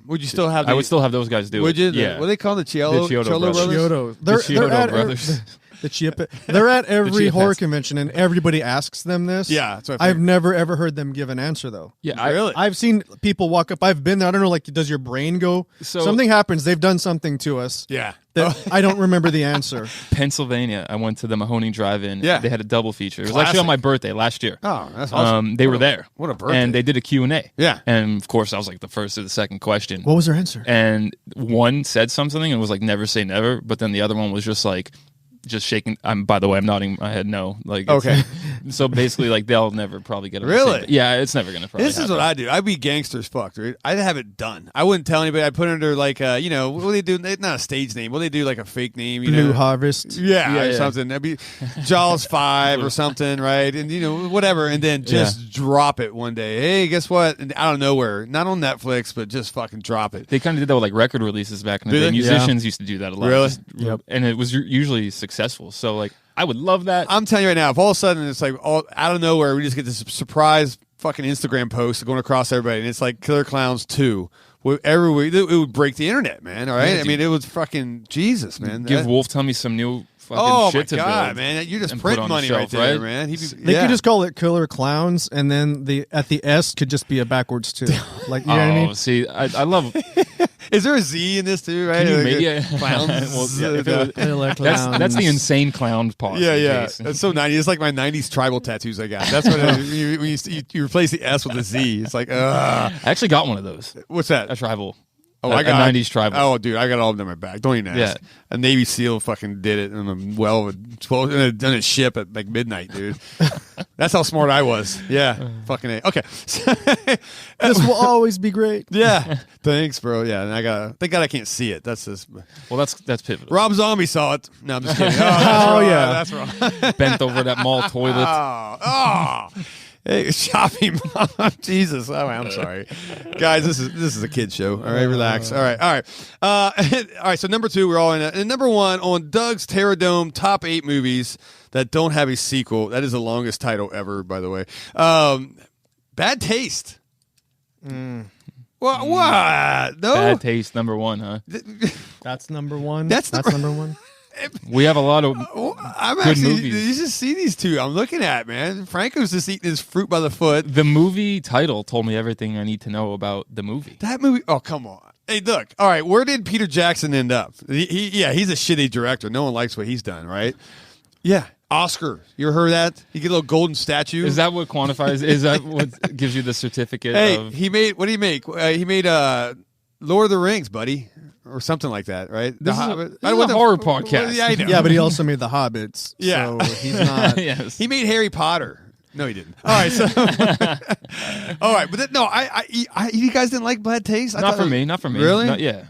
Would you still have? I would still have those guys do it. Would you? Yeah. What do they call the Cholo brothers. Chiodo. The Chiodo brothers. The Chia. They're at every Chia horror Pets. convention, and everybody asks them this. Yeah, that's what I I've figured. never ever heard them give an answer though. Yeah, Really? I've seen people walk up. I've been there. I don't know. Does your brain go? So- Something happens. They've done something to us. Yeah. I don't remember the answer. Pennsylvania. I went to the Mahoning Drive-In. Yeah. They had a double feature. It was Classic. actually on my birthday last year. Oh, that's awesome. They were there. What a birthday. And they did a Q&A. Yeah. And, of course, I was like the first or the second question. What was their answer? And one said something and was like, never say never. But then the other one was just like, just shaking. By the way, I'm nodding my head no. Like, okay. So basically, like, they'll never probably get it. Really? Yeah, it's never going to probably This is happen. what I do. I'd be gangsters fucked, dude. I'd have it done. I wouldn't tell anybody. I'd put it under, like, what do they do? Not a stage name. What do they do, like a fake name? You Blue know? Harvest. Yeah, Yeah, or yeah. something. That'd be Jaws 5 or something, right? And, whatever. And then just drop it one day. Hey, guess what? And out of nowhere. Not on Netflix, but just fucking drop it. They kind of did that with like record releases back in the Do day. they? Musicians used to do that a lot. Really? Just- And it was usually successful. So like I would love that. I'm telling you right now, if all of a sudden it's like all out of nowhere, we just get this surprise fucking Instagram post going across everybody, and it's like Killer Clowns 2. Every week, it would break the internet, man. All right, Yeah, I mean, it was fucking Jesus, man. Give Wolf Tummy some new fucking oh shit my to god, build. man, you're just and put print on the money shelf, right there, right? man. They could just call it Killer Clowns, and then at the S could just be a backwards too. Like, you know what I mean? See, I love. Is there a Z in this too? Right? Can you Like, make it? clowns. Well, yeah, if it was- Killer that's the insane clown part. Yeah, in yeah. case. That's so 90s. It's like my 90s tribal tattoos I got. That's what it is. You replace the S with a Z. It's like, I actually got one of those. what's that? A tribal. Oh, a 90s tribal. Oh, dude, I got all of them in my back. Don't even ask. Yeah. A Navy SEAL fucking did it in a well of 12 in a ship at like midnight, dude. That's how smart I was. Yeah, fucking A. Okay. This will always be great. Yeah. Thanks, bro. Yeah, and thank God I can't see it. That's this. Well, that's pivotal. Rob Zombie saw it. No, I'm just kidding. Oh, that's wrong. yeah. That's wrong. Bent over that mall toilet. Oh. Hey, shopping mom. Jesus. Oh, I'm sorry. Guys, this is a kid show. All right, relax. All right. All right, so number 2, we're all in it. And number 1 on Doug's Terror Dome top 8 movies that don't have a sequel. That is the longest title ever, by the way. Bad Taste. What? No. Bad Taste number 1, huh? That's number 1. That's number 1. We have a lot of. I'm Good actually. movies. You just see these two. I'm looking at, man. Franco's just eating his fruit by the foot. The movie title told me everything I need to know about the movie. That movie. Oh, come on. Hey, look. All right, where did Peter Jackson end up? He's a shitty director. No one likes what he's done, right? Yeah. Oscar. You ever heard of that? You get a little golden statue. Is that what quantifies? Is that what gives you the certificate Hey, of? he made. What did he make? He made Lord of the Rings, buddy, or something like that, right? This is a- Hobbit. this I is don't a know horror the- podcast. Yeah, I know. Yeah, but he also made the Hobbits. Yeah. So he's not. Yes. He made Harry Potter. No, he didn't. All right, so all right, but you guys didn't like Bad Taste? Not for me. Not for me. Really? No, yeah.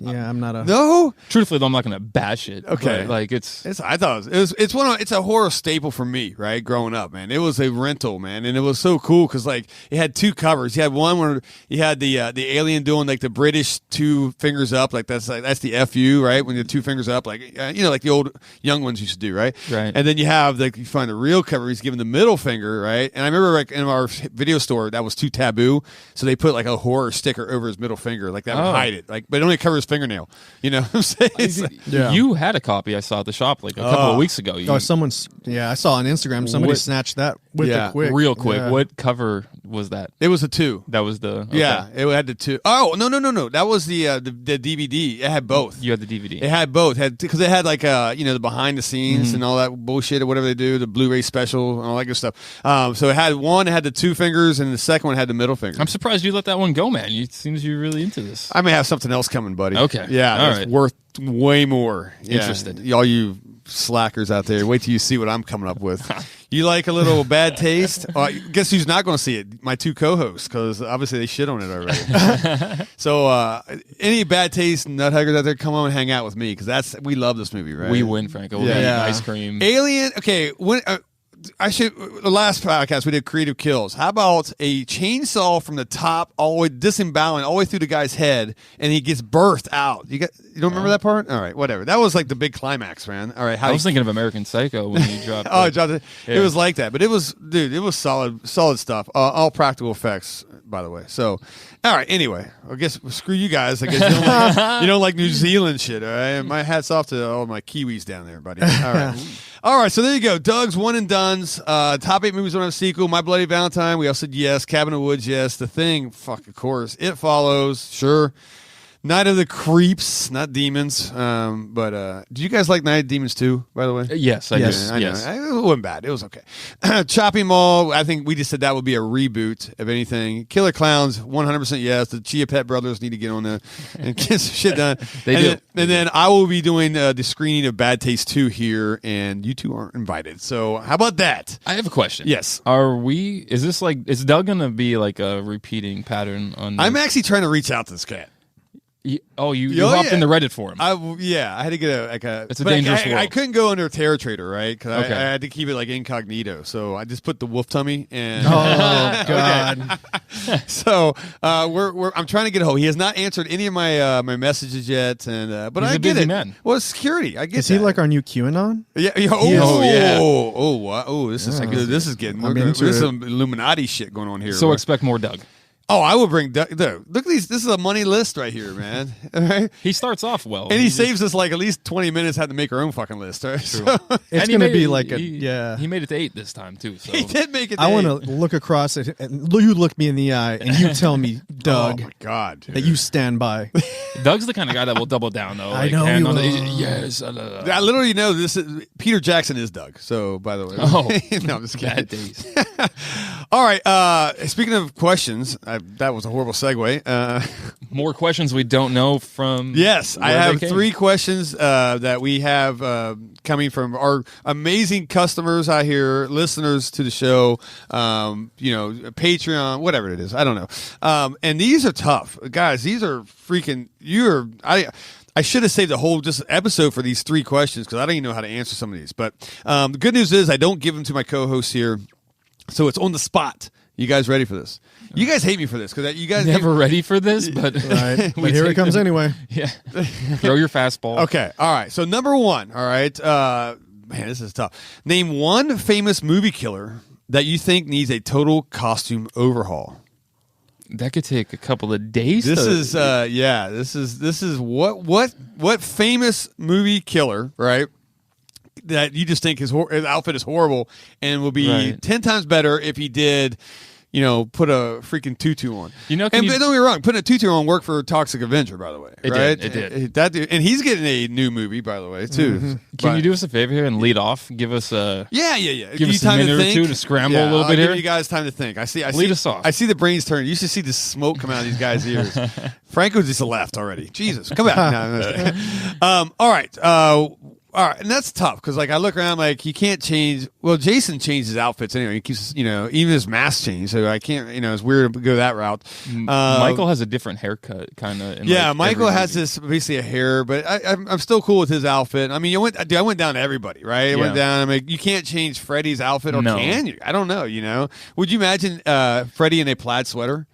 Yeah, I'm not a. No. Truthfully, though, I'm not going to bash it. Okay. but, like it's. I thought it's a horror staple for me, right? Growing up, man, it was a rental, man, and it was so cool because like it had 2 covers. You had one where you had the alien doing like the British 2 fingers up, like that's the FU, right? When the 2 fingers up, like like the old young ones used to do, right? Right. And then you have you find the real cover. He's giving the middle finger, right? And I remember like in our video store that was too taboo, so they put like a horror sticker over his middle finger, like that would hide it, like but it only covers his fingernail. You know what I'm saying? It's like- Yeah. You had a copy I saw at the shop like a couple of weeks ago. You, Oh, someone's. Yeah, I saw on Instagram somebody What- snatched that with Yeah, it quick. real quick. Yeah. What cover was that? it was a 2. That was the. Okay. Yeah, it had the 2. Oh no! That was the DVD. It had both. You had the DVD. It had both. Because it had like the behind the scenes and all that bullshit or whatever they do, the Blu-ray special and all that good stuff. So it had one. It had the 2 fingers, and the second one had the middle finger. I'm surprised you let that one go, man. It seems you're really into this. I may have something else coming, buddy. Okay. Yeah, All that's right. worth way more. Yeah. Interested. All you slackers out there, wait till you see what I'm coming up with. You like a little Bad Taste? Guess who's not going to see it? My 2 co-hosts, because obviously they shit on it already. So any Bad Taste nuthuggers out there, come on and hang out with me, because we love this movie, right? We win, Franco. We're Yeah. gonna eat Yeah. ice cream. Alien. Okay, when the last podcast we did creative kills. How about a chainsaw from the top all the way disemboweling all the way through the guy's head, and he gets birthed out. You don't remember that part? All right, whatever. That was like the big climax, man. All right, I was thinking of American Psycho when you dropped. Oh, it. dropped it. Yeah. It was like that, but it was solid stuff. All practical effects, by the way. So, all right. Anyway, I guess screw you guys. I guess you don't like New Zealand shit. All right. My hats off to all my Kiwis down there, buddy. All right. All right. So there you go. Doug's one and done's. Top 8 movies don't have a sequel. My Bloody Valentine. We all said yes. Cabin in the Woods. Yes. The Thing. Fuck. Of course. It Follows. Sure. Night of the Creeps, not Demons. But do you guys like Night of Demons too, by the way? Yes, I Yes. do. I know. Yes. It wasn't bad. It was okay. Chopping Mall, I think we just said that would be a reboot of anything. Killer Clowns, 100% yes. The Chia Pet brothers need to get on there and get some shit done. They do. And then I will be doing the screening of Bad Taste 2 here, and you two aren't invited. So how about that? I have a question. Yes. Is Doug going to be like a repeating pattern on I'm this? actually trying to reach out to this cat. You Oh, hopped yeah. into Reddit for him. I had to get a. It's a but dangerous I world. couldn't go under Terror Trader, right? Because Okay. I had to keep it like incognito. So I just put the wolf tummy and. Oh God! So I'm trying to get a hold. He has not answered any of my my messages yet, and but He's I a get busy it. man. Well, it's security. I get. Is he that. like our new QAnon? Yeah. is. This is this is getting. I'm This into is it. some Illuminati shit going on here. So Right? expect more Doug. Oh, I will bring Doug. Look at these. This is a money list right here, man. All right. He starts off well. And he He's- saves us like at least 20 minutes having to make our own fucking list. Right? So, It's and he gonna made be it- like a he- yeah. He made it to 8 this time too. So he did make it. I want to to look across at and you look me in the eye and you tell me, Doug, Oh my god, that you stand by. Doug's the kind of guy that will double down though. I Like, know hand he on the- will. yes. I literally know this is Peter Jackson is Doug. So by the way, Oh. no, I'm just Bad kidding. days. All right. Speaking of questions, that was a horrible segue. More questions we don't know from. Yes, I where they have came. 3 questions that we have coming from our amazing customers out here, listeners to the show. Patreon, whatever it is, I don't know. And these are tough, guys. These are freaking. I should have saved the whole just episode for these 3 questions because I don't even know how to answer some of these. But the good news is I don't give them to my co-hosts here, so it's on the spot. You guys ready for this? You guys hate me for this because you guys Never ready for this, but Right? we But here it take comes them. anyway. Yeah. Throw your fastball. Okay. All right. So number 1. All right. Man, this is tough. Name one famous movie killer that you think needs a total costume overhaul. That could take a couple of days. This to- is this is what famous movie killer, right? That you just think his outfit is horrible and will be Right. 10 times better if he did, put a freaking tutu on. can And you- don't get me wrong, putting a tutu on worked for Toxic Avenger, by the way. It right? did, it did. That dude, and he's getting a new movie, by the way, too. Can But- you do us a favor here and lead off? Give us a. Yeah. Give you us a time minute or think. two to scramble a Yeah, little I'll bit give here? you guys time to think. I see. Lead us off. I see the brains turn. You should see the smoke come out of these guys' ears. Franco just left already. Jesus, come back. All right. All right, and that's tough because I look around he can't change. Well, Jason changed his outfits anyway. He keeps even his mask changed, so I can't. It's weird to go that route. Michael has a different haircut, kind of. Yeah, Michael has this basically a hair, but I'm still cool with his outfit. I mean, I went down to everybody, right? I went down. You can't change Freddy's outfit, or No. can you? I don't know. Would you imagine Freddy in a plaid sweater?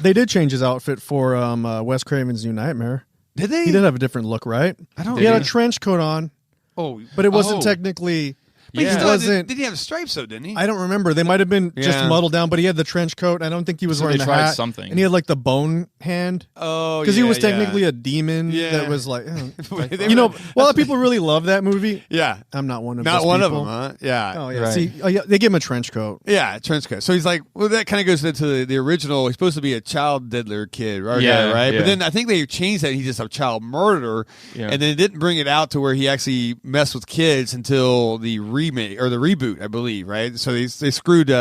They did change his outfit for Wes Craven's New Nightmare. Did they? He did have a different look, right? I don't. He had a Did he? trench coat on, Oh, but it wasn't oh. technically. But he It still wasn't. Did he have stripes though? Didn't he? I don't remember. They might have been just Yeah. muddled down, but he had the trench coat. I don't think he was So wearing they the tried hat. something. And he had the bone hand Oh, because he was yeah. technically a demon. Yeah. That was They a were- lot of people really love that movie. Yeah, I'm not one of not those one people. of them, huh? Yeah. Oh yeah. Right. See, yeah, they give him a trench coat. Yeah, trench coat. So he's like, well, that kind of goes into the original. He's supposed to be a child diddler kid, right? Yeah, right. yeah. But then I think they changed that. He's just a child murderer, Yeah. and then it didn't bring it out to where he actually messed with kids until the remake or the reboot, I believe, right? So they screwed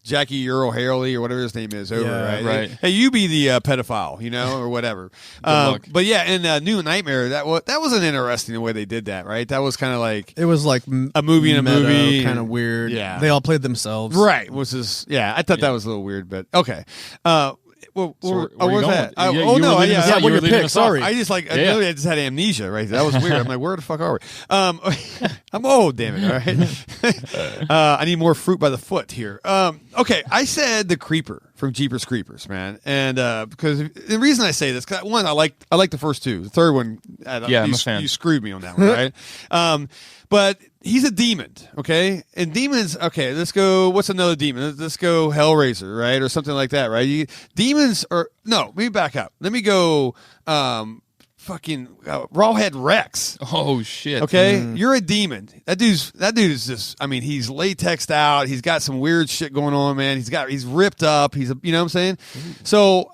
Jackie Earl Haley or whatever his name is over, Yeah, right? right. Hey, you be the pedophile, or whatever. luck. But yeah, in New Nightmare, that was an interesting the way they did that, right? That was kind of like. It was like A movie in a movie. kind of weird. Yeah. They all played themselves. Right, which is I thought that was a little weird, but okay. So where where you was going? that? Yeah, you Oh were no, leading us yeah, off. what You your were leading pick? us off. Sorry. I just I Yeah. literally I just had amnesia. Right, that was weird. I'm like, where the fuck are we? I'm old, damn it. All right, I need more fruit by the foot here. Okay, I said the Creeper from Jeepers Creepers, man, and because the reason I say this, cause one, I like the first 2. The third one, Yeah, I'm a fan. You screwed me on that one, right? But he's a demon, okay? And demons, okay, let's go, what's another demon? Let's go Hellraiser, right? Or something like that, right? Demons are, no, let me back up. Let me go fucking Rawhead Rex. Oh shit. Okay, you're a demon. That dude is just. I mean, he's latexed out. He's got some weird shit going on, man. He's ripped up. He's you know what I'm saying. So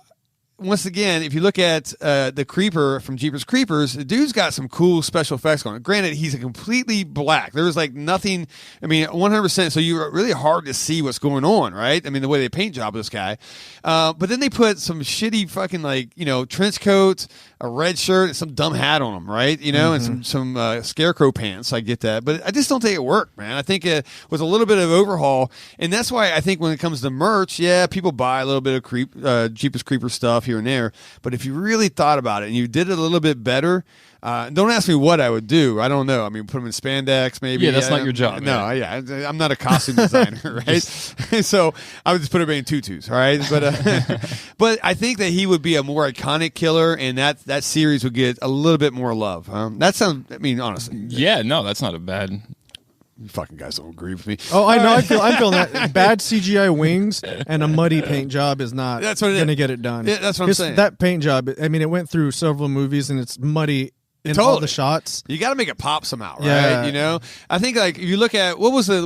once again, if you look at the Creeper from Jeepers Creepers, the dude's got some cool special effects going. Granted, he's a completely black. There was like nothing. I mean, 100%. So you're really hard to see what's going on, right? I mean, the way they paint job this guy. But then they put some shitty fucking trench coats, a red shirt, and some dumb hat on him, right? And some scarecrow pants. I get that, but I just don't think it worked, man. I think it was a little bit of overhaul, and that's why I think when it comes to merch, yeah, people buy a little bit of Jeepers Creeper stuff here and there. But if you really thought about it and you did it a little bit better, don't ask me what I would do. I don't know. I mean, put them in spandex, maybe. Yeah, that's not your job. No, I'm not a costume designer, right? So I would just put everybody in tutus, all right? But but I think that he would be a more iconic killer, and that series would get a little bit more love. That sounds. I mean, honestly. Yeah, no, that's not a bad. You fucking guys don't agree with me. Oh, I know. I'm feeling that bad CGI wings and a muddy paint job is not going to get it done. Yeah, that's what I'm saying. That paint job, I mean, it went through several movies and it's muddy in all the shots. You got to make it pop somehow, right? Yeah. I think if you look at what was the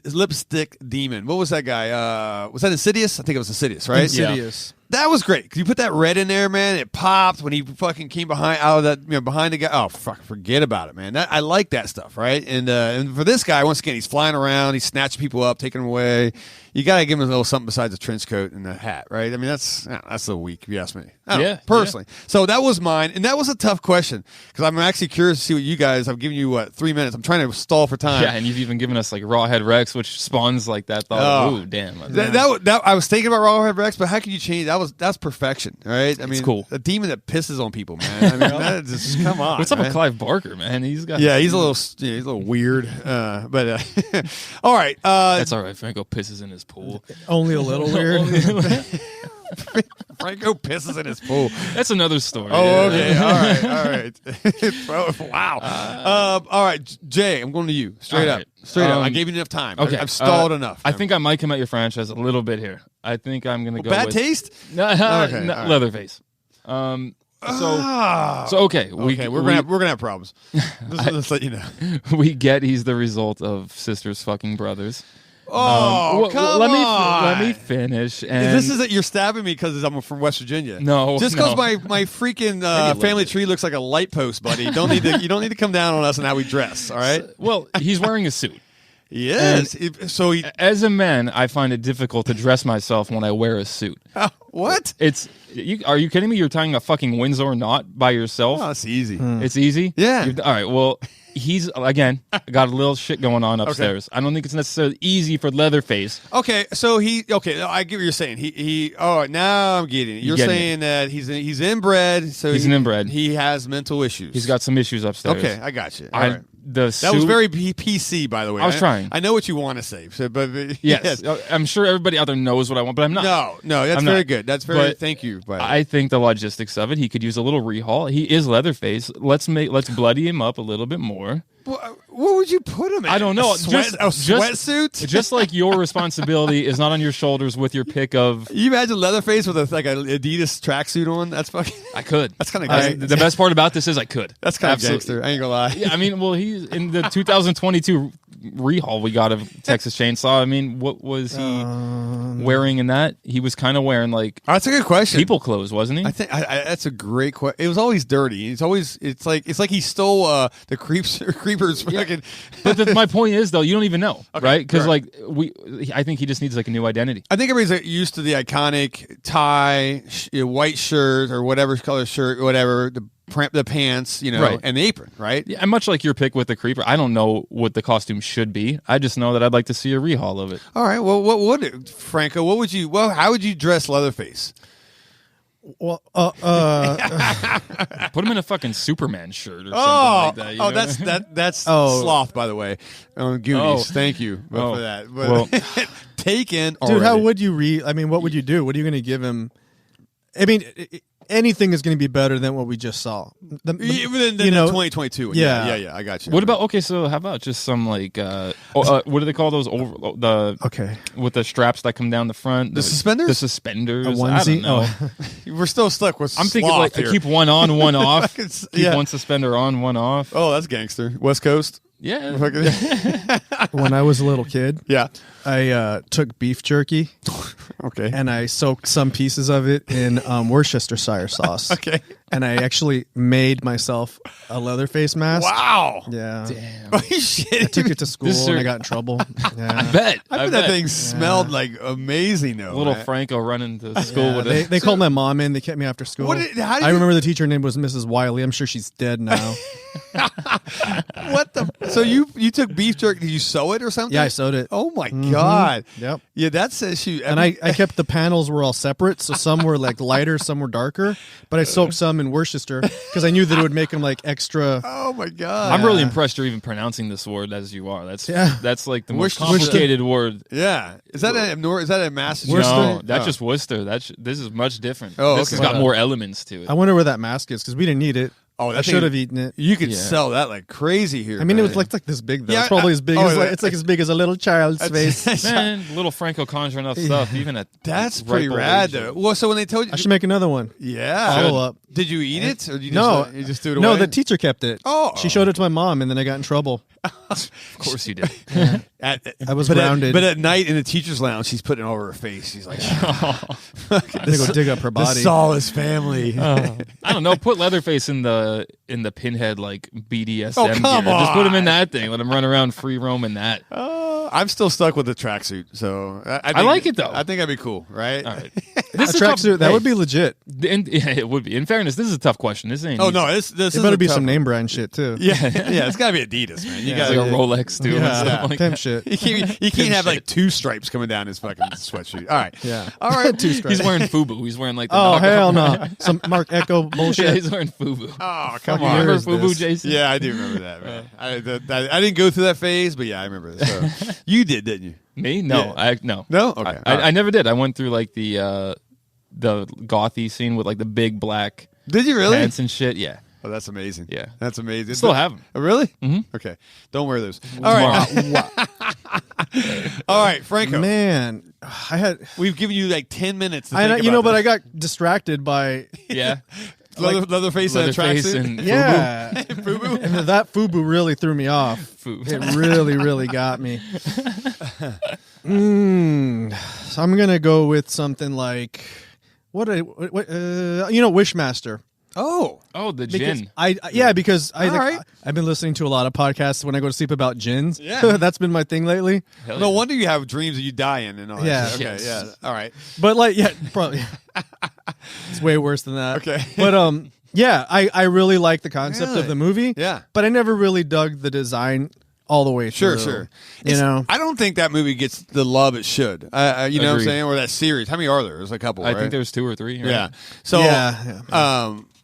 lipstick demon? What was that guy? Was that Insidious? I think it was Insidious, right? Insidious. Yeah. That was great. You put that red in there, man. It popped when he fucking came out of that, behind the guy. Oh, fuck, forget about it, man. I like that stuff, right? And for this guy, once again, he's flying around. He's snatching people up, taking them away. You got to give him a little something besides a trench coat and a hat, right? I mean, that's a little weak, if you ask me. Personally. Yeah. So that was mine, and that was a tough question because I'm actually curious to see what you guys. I've given you 3 minutes. I'm trying to stall for time. Yeah, and you've even given us like Rawhead Rex, which spawns like that thought. Ooh, damn. That I was thinking about Rawhead Rex, but how can you change? That's perfection, right? I mean, it's cool. A demon that pisses on people, man. I mean, that just come on. What's up with Clive Barker, man? He's got. Yeah, he's a little weird. But all right, that's all right. Franco pisses in his pool. Only a little weird. Franco pisses in his pool. That's another story. Oh, okay. All right. Wow. All right, Jay, I'm going to you. Straight up. I gave you enough time. Okay. I've stalled enough. I think I might come at your franchise a little bit here. I think I'm going to go bad with... taste? Leatherface. So okay. We're gonna have problems. Just let you know. We get he's the result of sisters fucking brothers. Oh, come on. Let me finish. And this isn't you're stabbing me because I'm from West Virginia. No, just because my freaking family tree looks like a light post, buddy. You don't need to come down on us and how we dress. All right. Well, he's wearing a suit. Yes. So as a man, I find it difficult to dress myself when I wear a suit. What? Are you kidding me? You're tying a fucking Windsor knot by yourself? Oh, it's easy. It's easy? Yeah. All right. Well, he's, again, got a little shit going on upstairs. Okay. I don't think it's necessarily easy for Leatherface. Okay. So I get what you're saying. Now I'm getting it. You're saying that he's inbred. So he's an inbred. He has mental issues. He's got some issues upstairs. Okay. I got you. All right. That was very PC, by the way. I was trying. I know what you want to say, but yes, I'm sure everybody out there knows what I want, but I'm not. No, that's very good. That's very. Thank you. I think the logistics of it. He could use a little rehaul. He is Leatherface. Let's bloody him up a little bit more. What would you put him in? I don't know. A sweatsuit? Just like your responsibility is not on your shoulders with your pick of. You imagine Leatherface with an Adidas tracksuit on? That's fucking. I could. That's kind of great. The best part about this is I could. That's kind of gangster. I ain't gonna lie. Yeah, I mean, well, he's in the 2022 rehaul we got of Texas Chainsaw. I mean, what was he wearing in that? He was kind of wearing like. Oh, that's a good question. People clothes, wasn't he? I think that's a great question. It was always dirty. It's like he stole the creepers. Fucking. But my point is though, you don't even know, right? Because I think he just needs like a new identity. I think everybody's used to the iconic tie, white shirt or whatever color shirt, whatever the pants, right. And the apron, right? Yeah, and much like your pick with the creeper, I don't know what the costume should be. I just know that I'd like to see a rehaul of it. All right. Well, what would it, Franco? How would you dress Leatherface? Well, put him in a fucking Superman shirt or something like that. That's Sloth, by the way. Goonies. Thank you for that. Well, taken, dude. How would you I mean, what would you do? What are you going to give him? I mean, anything is going to be better than what we just saw. Even than 2022. Yeah. I got you. What about so how about just some like what do they call those with the straps that come down the front? The suspenders? The suspenders. A onesie? I don't know. We're still stuck with. I'm thinking like keep one on, one off. Keep one suspender on, one off. Oh, that's gangster. West Coast. Yeah. When I was a little kid, Yeah. I took beef jerky Okay. and I soaked some pieces of it in Worcestershire sauce. Okay. And I actually made myself a Leatherface mask. Wow. Yeah. Damn. Are you shitting I took me? it to school This and I is- got in trouble. Yeah. I bet. I bet that thing smelled like amazing, though. Little man. Franco running to school Yeah, with they, it. they called my mom in. They kept me after school. What did- how did I you- remember the teacher name was Mrs. Wiley. I'm sure she's dead now. What the? So you took beef jerky? Did you sew it or something? Yeah, I sewed it. Oh my god. Yep. Yeah, that's issue. And I kept the panels were all separate, so some were like lighter, some were darker. But I soaked some in Worcester because I knew that it would make them like extra. Oh my god. I'm really impressed you're even pronouncing this word as you are. That's like the most Worcester- complicated word. Yeah. Is that a Massachusetts? No, that's Oh. just Worcester. This is much different. Oh, This okay. has got more elements to it. I wonder where that mask is because we didn't eat it. Oh, I that should thing- have eaten it. You could Yeah. sell that like crazy here. I mean, it man. was like this big though. Yeah, it's probably as big as yeah. it's like as big as a little child's face. Man, little Franco conjure enough stuff, even at That's ripe pretty old rad, age. though. Well, so when they told you, I should make another one. yeah, Follow up. Did you eat it, or did you No, just, you just threw it away? No, the teacher kept it. Oh. She showed it to my mom, and then I got in trouble. Of course you did. I was but grounded. but at night in the teacher's lounge, she's putting it over her face. She's like, I'm gonna go dig up her the body. Solace family. I don't know. Put Leatherface in the pinhead like BDSM. Oh, come gear. Just put him on. in that thing. Let him run around free roaming that. I'm still stuck with the tracksuit, so I think, like it, though. I think that'd be cool, right? All right. A This is a tough- tracksuit that hey, would be legit. yeah, it would be. In fairness, this is a tough question. This ain't. Oh easy. no, this There is better a be tough some one. name brand shit too. Yeah, yeah, it's gotta be Adidas, man. You It's gotta like a Rolex too. And Yeah, stuff like pimp that. shit. You can't have like two stripes coming down his fucking sweatshirt. All right, Yeah. all right. Two stripes. He's wearing FUBU. He's wearing like the Oh knockoff- hell no! Some Mark Echo bullshit. Yeah, he's wearing FUBU. Oh come Fucking on. Remember is FUBU, this? Jason? Yeah, I do remember that, man. I didn't go through that phase, but yeah, I remember this. So. You didn't you? Me? No, Yeah. no. No? Okay. I never did. I went through like the gothy scene with like the big black Did you really? pants and shit. Yeah. Oh, that's amazing. Yeah. That's amazing. Still have 'em. Oh, really? Mhm. Okay. Don't wear those. All right. All right, Franco. Man, I had. We've given you like 10 minutes to I think you know, about but I this. got distracted by Yeah. Leatherface and a Leatherface tracksuit. and yeah, FUBU. and that FUBU really threw me off. FUBU. It really got me. So I'm gonna go with something like Wishmaster. Oh. Oh, the Because gin. because All right. I've been listening to a lot of podcasts when I go to sleep about gins. Yeah. That's been my thing lately. Hell No yeah. wonder you have dreams that you die in and all that Yeah. shit. Okay, Yes. yeah. All right. But like, yeah, probably it's way worse than that. Okay. But yeah, I really like the concept Really? of the movie. Yeah. But I never really dug the design all the way through. Sure. You know, I don't think that movie gets the love it should. You know what I'm Agreed. saying? Or that series. How many are there? There's a couple, I right? think there's 2 or 3. Right? Yeah. So, Yeah.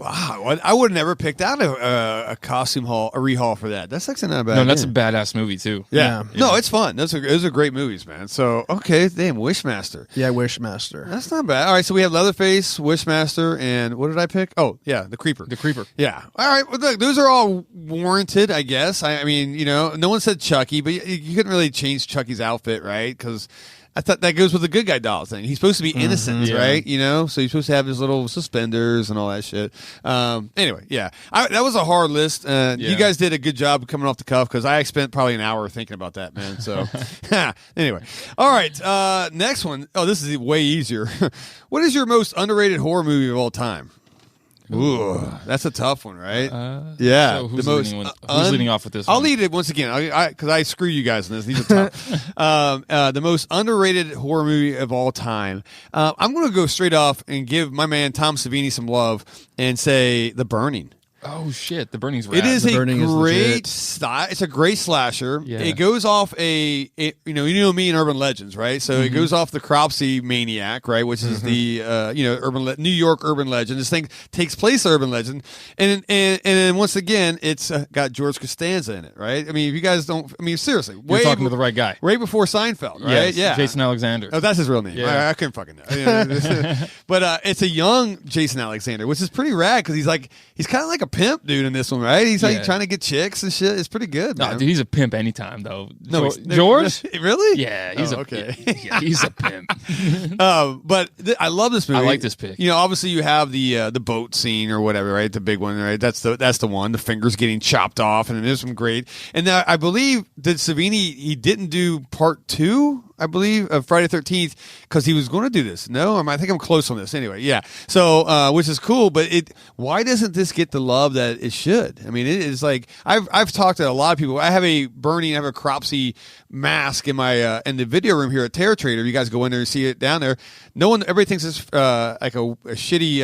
wow, I would have never picked out a costume haul, a rehaul for that. That's actually not a bad. No, that's a idea. badass movie too. Yeah. Yeah. No, it's fun. Those are great movies, man. So, okay, damn, Wishmaster. yeah, Wishmaster. That's not bad. All right, so we have Leatherface, Wishmaster, and what did I pick? Oh, yeah, the Creeper. The Creeper. Yeah. All right. Well, look, those are all warranted, I guess. I mean, you know, no one said Chucky, but you couldn't really change Chucky's outfit, right? Because I thought that goes with the good guy doll thing. He's supposed to be innocent, Yeah. right? You know, so he's supposed to have his little suspenders and all that shit. Anyway, yeah, that was a hard list. You Yeah. guys did a good job coming off the cuff because I spent probably an hour thinking about that, man. So, anyway, all right. Next one. Oh, this is way easier. What is your most underrated horror movie of all time? Ooh, that's a tough one, right? Yeah, So who's, the most leading off with this I'll one? lead it once again because I screw you guys in this. These are tough. The most underrated horror movie of all time. I'm going to go straight off and give my man Tom Savini some love and say The Burning. Oh shit, The Burning's rad. It is The a Burning is great legit. style. It's a great slasher. Yeah. It goes off you know me and Urban Legends, right? So it goes off the Cropsey Maniac, right, which is the New York Urban Legend. This thing takes place Urban Legend, and then once again, it's got George Costanza in it, right? I mean, if you guys don't, I mean, seriously, You're talking to the right guy. Way before Seinfeld, right? Yes, Yeah, Jason Alexander. Oh, that's his real name. Yeah. I couldn't fucking know. But it's a young Jason Alexander, which is pretty rad because he's kind of like a pimp dude in this one, right? He's like Yeah. trying to get chicks and shit. It's pretty good, No, man. dude, he's a pimp anytime though. No, George? Really? Yeah, he's okay. Yeah, he's a pimp. But I love this movie. I like this pick. You know, obviously you have the boat scene or whatever, right? The big one, right? That's the one. The fingers getting chopped off, and there's some great. And now I believe that Savini he didn't do part 2. I believe, of Friday the 13th because he was going to do this. No, I think I'm close on this anyway. Yeah. So, which is cool, but why doesn't this get the love that it should? I mean, it is like, I've talked to a lot of people. I have a Cropsey mask in my, in the video room here at Terror Trader. You guys go in there and see it down there. Everybody thinks it's, like a shitty,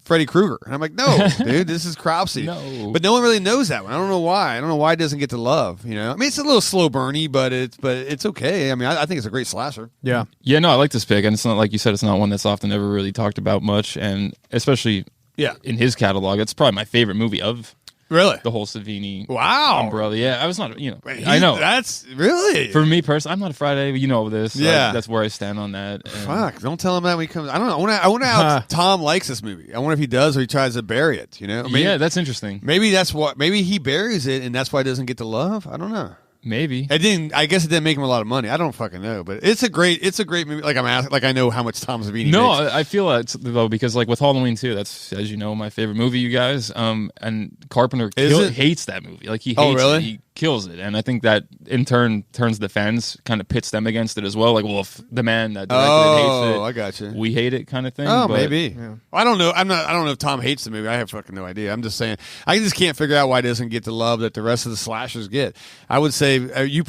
Freddy Krueger. And I'm like, no, dude, this is Cropsey. No. But no one really knows that one. I don't know why. I don't know why it doesn't get the love, you know? I mean, it's a little slow burny, but it's okay. I mean, I think it's a great slasher. Yeah. Yeah, no, I like this pick, and it's not like you said. It's not one that's often ever really talked about much, and especially in his catalog, it's probably my favorite movie of Really? the whole Savini Wow. umbrella. Yeah, I was not, Man, I know. That's really For me personally, I'm not a Friday, but you know this. Yeah. That's where I stand on that. And Fuck! Don't tell him that when he comes. I don't know. I wonder how Tom likes this movie. I wonder if he does or he tries to bury it. You know? Maybe, yeah, that's interesting. Maybe that's what. Maybe he buries it, and that's why it doesn't get the love. I don't know. Maybe. It didn't. I guess it didn't make him a lot of money. I don't fucking know, but it's a great movie. Like I'm asking, like I know how much Tom Savini. No, makes. I feel that though, because like with Halloween 2, that's, as you know, my favorite movie, you guys. And Carpenter hates that movie. Like he hates really? it. He kills it, and I think that in turn turns the fans, kind of pits them against it as well. Like, well, if the man that directed it hates it, I got you. we hate it, kind of thing. Oh, but maybe. Yeah. I don't know. I don't know if Tom hates the movie. I have fucking no idea. I'm just saying. I just can't figure out why it doesn't get the love that the rest of the slashers get. I would say you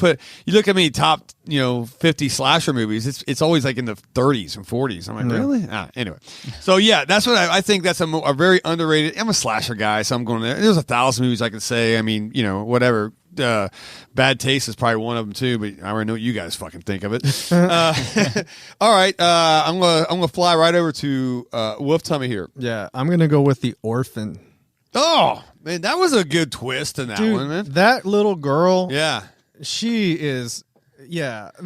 look at me top 50 slasher movies. It's always like in the 30s and 40s. I'm like, really? Anyway. So yeah, that's what I think. That's a very underrated. I'm a slasher guy, so I'm going there. There's 1,000 movies I could say. I mean, whatever. Bad Taste is probably one of them too, but I already know what you guys fucking think of it. All right, I'm gonna fly right over to Wolf Tummy here. Yeah, I'm gonna go with The Orphan. Oh man, that was a good twist in that Dude, one, man. That little girl, Yeah. she is out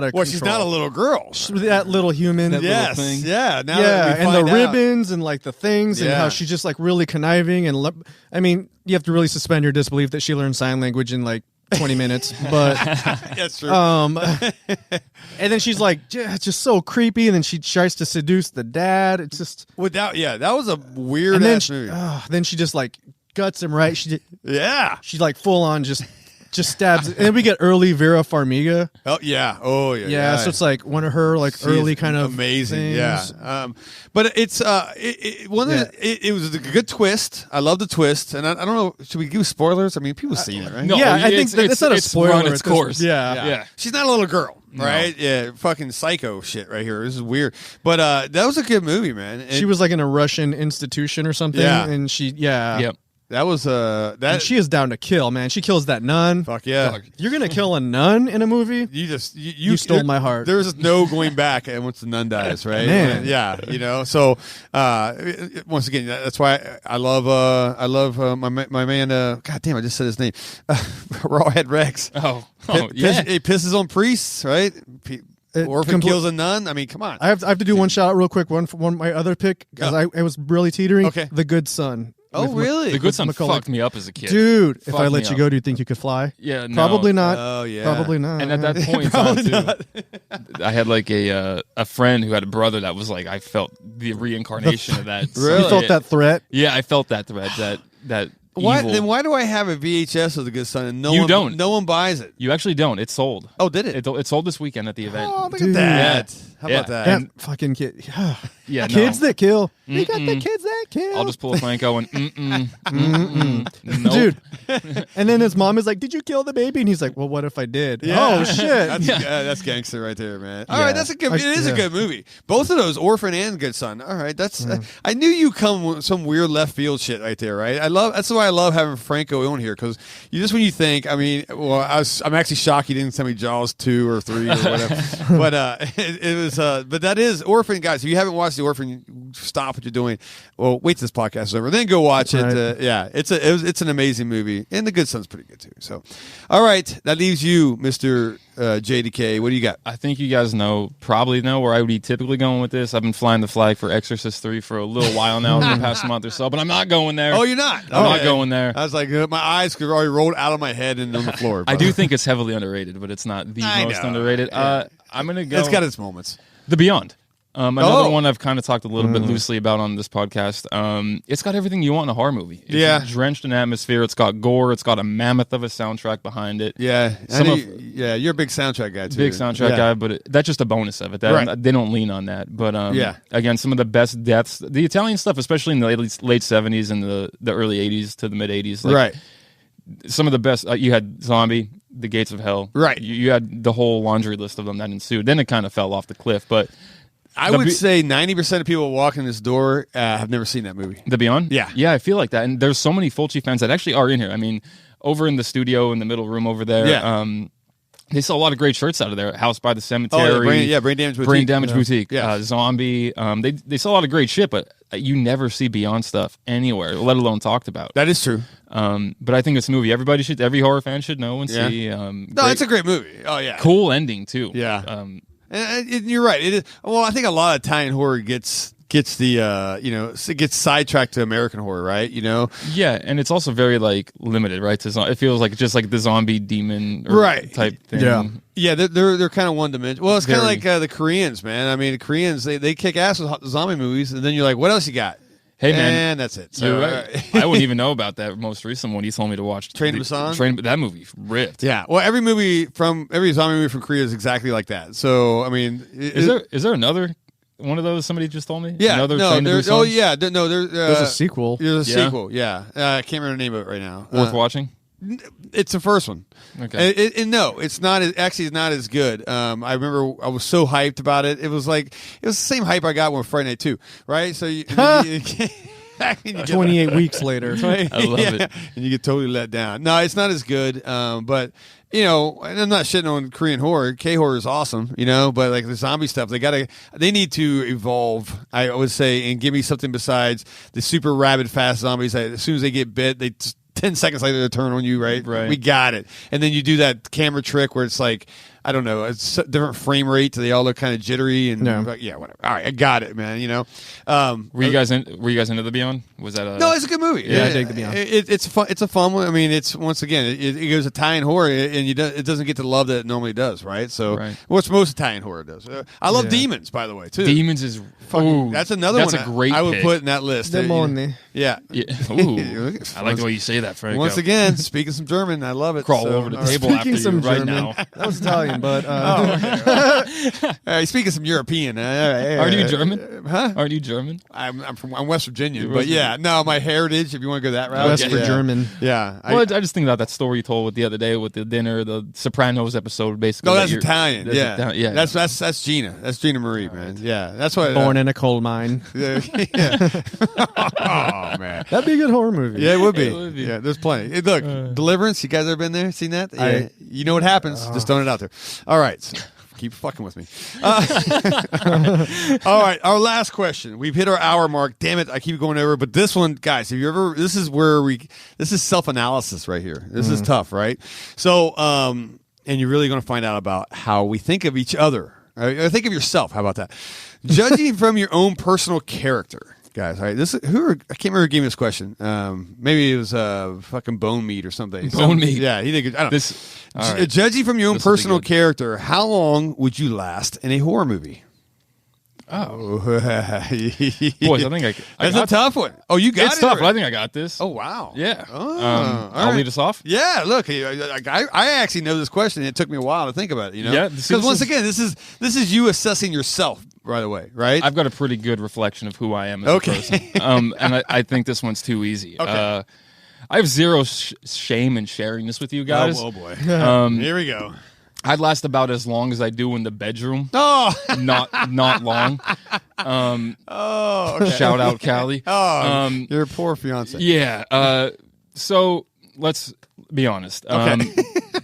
of control. She's not a little girl. That little human. Yes. thing. Yeah. Now Yeah, that we and the find out. ribbons and like the things and Yeah. how she's just like really conniving and I mean, you have to really suspend your disbelief that she learned sign language in like 20 minutes, but That's true. and then she's like just so creepy, and then she tries to seduce the dad. It's just that was a weird and then ass movie. then she just like guts him right. Yeah. She's like full on just stabs it. And then we get early Vera Farmiga. Oh yeah. Oh yeah. Yeah, so it's like one of her like She's early kind of amazing. things. Yeah. But it's it was a good twist. I love the twist, and I don't know. Should we give spoilers? I mean, people have seen it, right? No, Yeah, I think it's not a spoiler. run its at this- course. Yeah. She's not a little girl, right? Yeah, fucking psycho shit right here. This is weird, but that was a good movie, man. And She was like in a Russian institution or something, Yeah. and she Yep. that was that. and she is down to kill, man. She kills that nun. Fuck yeah. You're gonna kill a nun in a movie? You stole my heart. There's just no going back once the nun dies, right? Man. Yeah. So once again, that's why I love my man. God damn, I just said his name. Rawhead Rex. Oh, Yeah. He pisses on priests, right? Orphan kills a nun. I mean, come on. I have to do one shout out real quick. One my other pick because I was really teetering. Okay. The Good Son. Oh, really? The Good Son Macaulay. fucked me up as a kid. Dude, if Fucked I me let you up. go, do you think you could fly? Yeah, no. Probably not. Oh, yeah. Probably not. And at that point in time, too, I had like a friend who had a brother that was like, I felt the reincarnation of that. Really? You felt that threat? Yeah, I felt that threat. That Why evil. then? Why do I have a VHS of The Good Son and You don't. No one buys it? You actually don't. It's sold. Oh, did it? It sold this weekend at the event. Oh, look Dude. at that. How Yeah. about that? That fucking kid. Yeah, Kids no. that kill. We got the kids that kill. I'll just pull a Franco and nope. Dude. And then his mom is like, "Did you kill the baby?" And he's like, "Well, what if I did?" Yeah. Oh shit. That's gangster right there, man. All right, Yeah. that's a good. It is a good movie. Both of those, Orphan and Good Son. All right, that's. I knew you come with some weird left field shit right there, right? That's why I love having Franco on here because when you think. I mean, well, I'm actually shocked you didn't send me Jaws 2 or 3 or whatever. But it was. But that is Orphan, guys. If you haven't watched The Orphan, stop what you're doing. Well, wait till this podcast is over, then go watch it. Right. It's an amazing movie, and The Good Son's pretty good too. So, all right, that leaves you, Mr. JDK. What do you got? I think you guys probably know where I would be typically going with this. I've been flying the flag for Exorcist 3 for a little while now, in the past month or so, but I'm not going there. Oh, you're not? I'm not going there. I was like, my eyes could already roll out of my head and on the floor. I do think it's heavily underrated, but it's not the most underrated. Yeah. I'm going to go. It's got its moments. The Beyond. Another one I've kind of talked a little bit loosely about on this podcast. It's got everything you want in a horror movie. It's drenched in atmosphere. It's got gore. It's got a mammoth of a soundtrack behind it. Yeah. You're a big soundtrack guy, too. Big soundtrack guy, but that's just a bonus of it. They don't lean on that. But again, some of the best deaths. The Italian stuff, especially in the late 70s and the early 80s to the mid 80s. Right. Some of the best. You had Zombie, The Gates of Hell. Right. You had the whole laundry list of them that ensued. Then it kind of fell off the cliff, but... I would say 90% of people walking this door have never seen that movie. The Beyond? Yeah. Yeah, I feel like that. And there's so many Fulci fans that actually are in here. I mean, over in the studio in the middle room over there, they sell a lot of great shirts out of there. House by the Cemetery. Brain Damage Boutique. Brain Damage Boutique. Yeah. Zombie. They sell a lot of great shit, but you never see Beyond stuff anywhere, let alone talked about. That is true. But I think it's a movie every horror fan should know and see. No, it's a great movie. Oh, yeah. Cool ending, too. Yeah. And you're right. It is. Well, I think a lot of Italian horror gets the it gets sidetracked to American horror, right? Yeah, and it's also very like limited, right? It feels like just like the zombie demon type thing. Yeah, they're kind of one dimensional. Well, it's kind of like the Koreans, man. I mean, the Koreans they kick ass with zombie movies, and then you're like, what else you got? Hey man, and that's it. So, you're right. I wouldn't even know about that most recent one. He told me to watch Train to Busan. That movie ripped. Yeah. Well, every zombie movie from Korea is exactly like that. So I mean, is there another one of those? Somebody just told me. Yeah. Another no. Train to Busan? There's a sequel. There's a sequel. Yeah. I can't remember the name of it right now. Worth watching. It's the first one. Okay. And no, it's not. Actually, it's not as good. I remember I was so hyped about it. It was the same hype I got with Friday Night 2, right? So you 28 weeks later. I love it. And you get totally let down. No, it's not as good. But and I'm not shitting on Korean horror. K-horror is awesome, but like the zombie stuff, they need to evolve, I would say, and give me something besides the super rabid fast zombies that as soon as they get bit, they 10 seconds later they turn on you, right? We got it. And then you do that camera trick where it's like, I don't know, it's a different frame rate. They all look kind of jittery and whatever. All right, I got it, man. Were you guys into The Beyond? Was that no? It's a good movie. Yeah, I dig The Beyond. It's fun. It's a fun one. I mean, it's once again, it goes Italian horror, and it doesn't get the love that it normally does, right? So, what's most Italian horror does? I love Demons, by the way, too. Demons is that's another one. That's a great. I would pick. put in that list. Yeah. Ooh, I like the way you say that, Frank. Once again, speaking some German, I love it. Crawl over the table after you right now. That was Italian, but speaking some European. Aren't you German? Huh? Aren't you German? I'm West Virginian, but no, my heritage. If you want to go that route, West for German. Yeah. Well, I just think about that story you told with the other day with the dinner, the Sopranos episode, basically. No, that's Italian. Yeah, That's Gina. That's Gina Marie, man. Yeah, that's why. Born in a coal mine. Oh man, that'd be a good horror movie. Yeah, it would be. Yeah, there's plenty. Hey, look, Deliverance. You guys ever been there? Seen that? Yeah. You know what happens. Just throwing it out there. All right. So, keep fucking with me. All right, our last question. We've hit our hour mark. Damn it, I keep going over. But this one, guys, have you ever? This is self-analysis right here. This is tough, right? So, and you're really going to find out about how we think of each other. Or think of yourself. How about that? Judging from your own personal character. Guys, all right. I can't remember who gave me this question. Maybe it was fucking Bone Meat or something. Bone Meat. Yeah, he did. I don't know. Right. Judging from your own personal character, how long would you last in a horror movie? Oh, boys, I think that's a tough one. Oh, you got it. It's tough, but I think I got this. Oh, wow. Yeah. I'll lead us off. Yeah. Look, I actually know this question. It took me a while to think about it. Yeah. Because once again, this is you assessing yourself right away, right? I've got a pretty good reflection of who I am as a person. And I think this one's too easy. Okay. I have zero shame in sharing this with you guys. Oh boy. Here we go. I'd last about as long as I do in the bedroom. Oh, not long. Okay. Shout out, Callie. Oh, your poor fiance. Yeah. So let's be honest. Okay.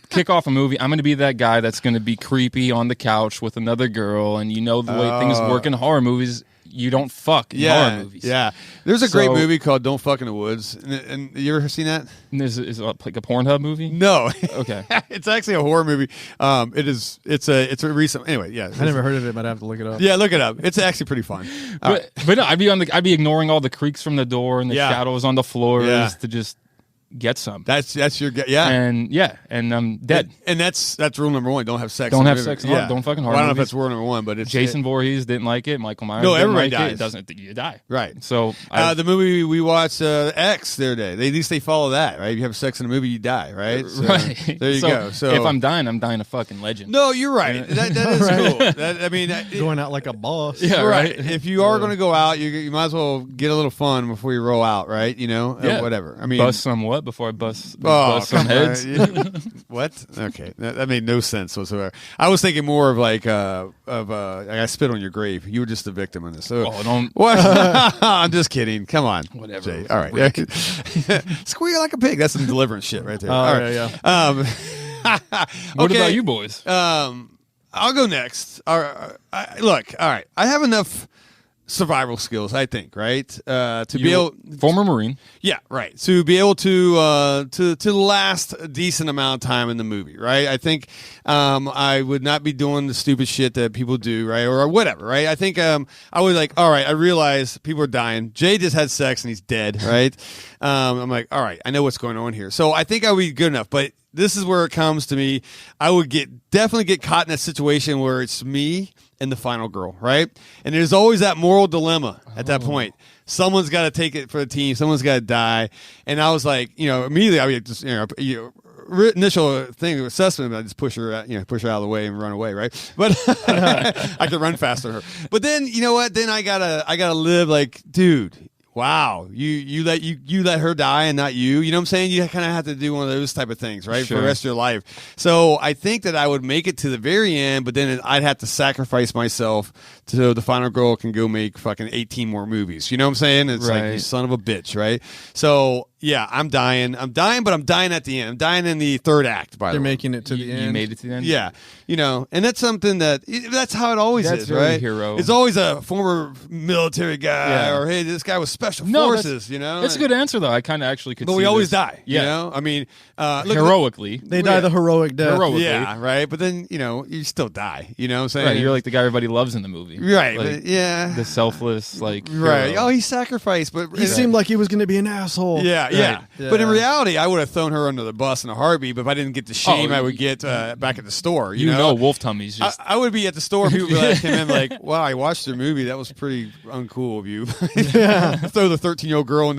Kick off a movie. I'm going to be that guy that's going to be creepy on the couch with another girl, and the way things work in horror movies. you don't fuck in Yeah, horror movies. yeah. There's a great So- movie called "Don't Fuck in the Woods," and you ever seen that? And is it like a Pornhub movie? No. Okay. It's actually a horror movie. It's a recent. Anyway, yeah. I never heard of it, but I have to look it up. Yeah, look it up. It's actually pretty fun. But no, I'd be ignoring all the creaks from the door and the Yeah. shadows on the floors Yeah. to just get some. That's your yeah. And I'm dead. And that's rule number one. Don't have sex. Don't in have the sex movie. in horror. Don't fucking horror Well, I don't know if movies. that's rule number one, but it's Jason Voorhees didn't like it. Michael Myers. No, didn't everybody like dies. It doesn't. You die. Right. So the movie we watched, X, the other day. At least they follow that, right? If you have sex in a movie, you die, right? So, right. There you go. So if I'm dying a fucking legend. no, you're right. That is cool. That, I mean, Going out like a boss. Yeah, right. If you are going to go out, you might as well get a little fun before you roll out, right? You know, Yeah. whatever. I mean, Bust some what before I bust some come heads. on. What? Okay, that made no sense whatsoever. I was thinking more of like I spit on your grave. You were just the victim in this. So, Oh, don't. what? I'm just kidding. Come on, Whatever. Jay. All right, squeal like a pig. That's some deliverance shit right there. All right, yeah. What okay. about you boys? I'll go next. Look, all right. I have enough survival skills, I think, right? To be able, Former Marine. yeah, right. To be able to last a decent amount of time in the movie, right? I think I would not be doing the stupid shit that people do, right, or whatever, right? I think I would like. All right, I realize people are dying. Jay just had sex and he's dead, right? I'm like, all right, I know what's going on here. So I think I would be good enough, but. This is where it comes to me. I would definitely get caught in a situation where it's me and the final girl, right? And there's always that moral dilemma at that point. Someone's got to take it for the team. Someone's got to die. And I was like, immediately I would just, initial thing assessment, I just push her out of the way and run away, right? But I could run faster than her. But then you know what? Then I gotta live like, dude. Wow, you let her die and not you. You know what I'm saying? You kind of have to do one of those type of things, right, for the rest of your life. So I think that I would make it to the very end, but then I'd have to sacrifice myself so the final girl can go make fucking 18 more movies. You know what I'm saying? It's like, you son of a bitch, right? So yeah, I'm dying, but I'm dying at the end. I'm dying in the third act. By the way, They're making it to the end. You made it to the end. yeah, and that's something that's how it always That's is, very right? hero. It's always a former military guy, Yeah. or hey, this guy was special No, forces. That's a good answer though. I kind of actually could. But see we always this. die. Yeah. I mean, look Heroically. They die the heroic death. Heroically. yeah, right. But then you still die. You know what I'm saying? Right. You're like the guy everybody loves in the movie. right. Like, But yeah, the selfless like. right. hero. Oh, he sacrificed, but He seemed like he was going to be an asshole. Yeah, yeah. Yeah. But in reality, I would have thrown her under the bus in a heartbeat. But if I didn't get the shame, Oh, I would get back at the store. You know, wolf tummies just. I would be at the store. People would be like, come in like, "Wow, I watched your movie. That was pretty uncool of you." Throw the 13-year-old girl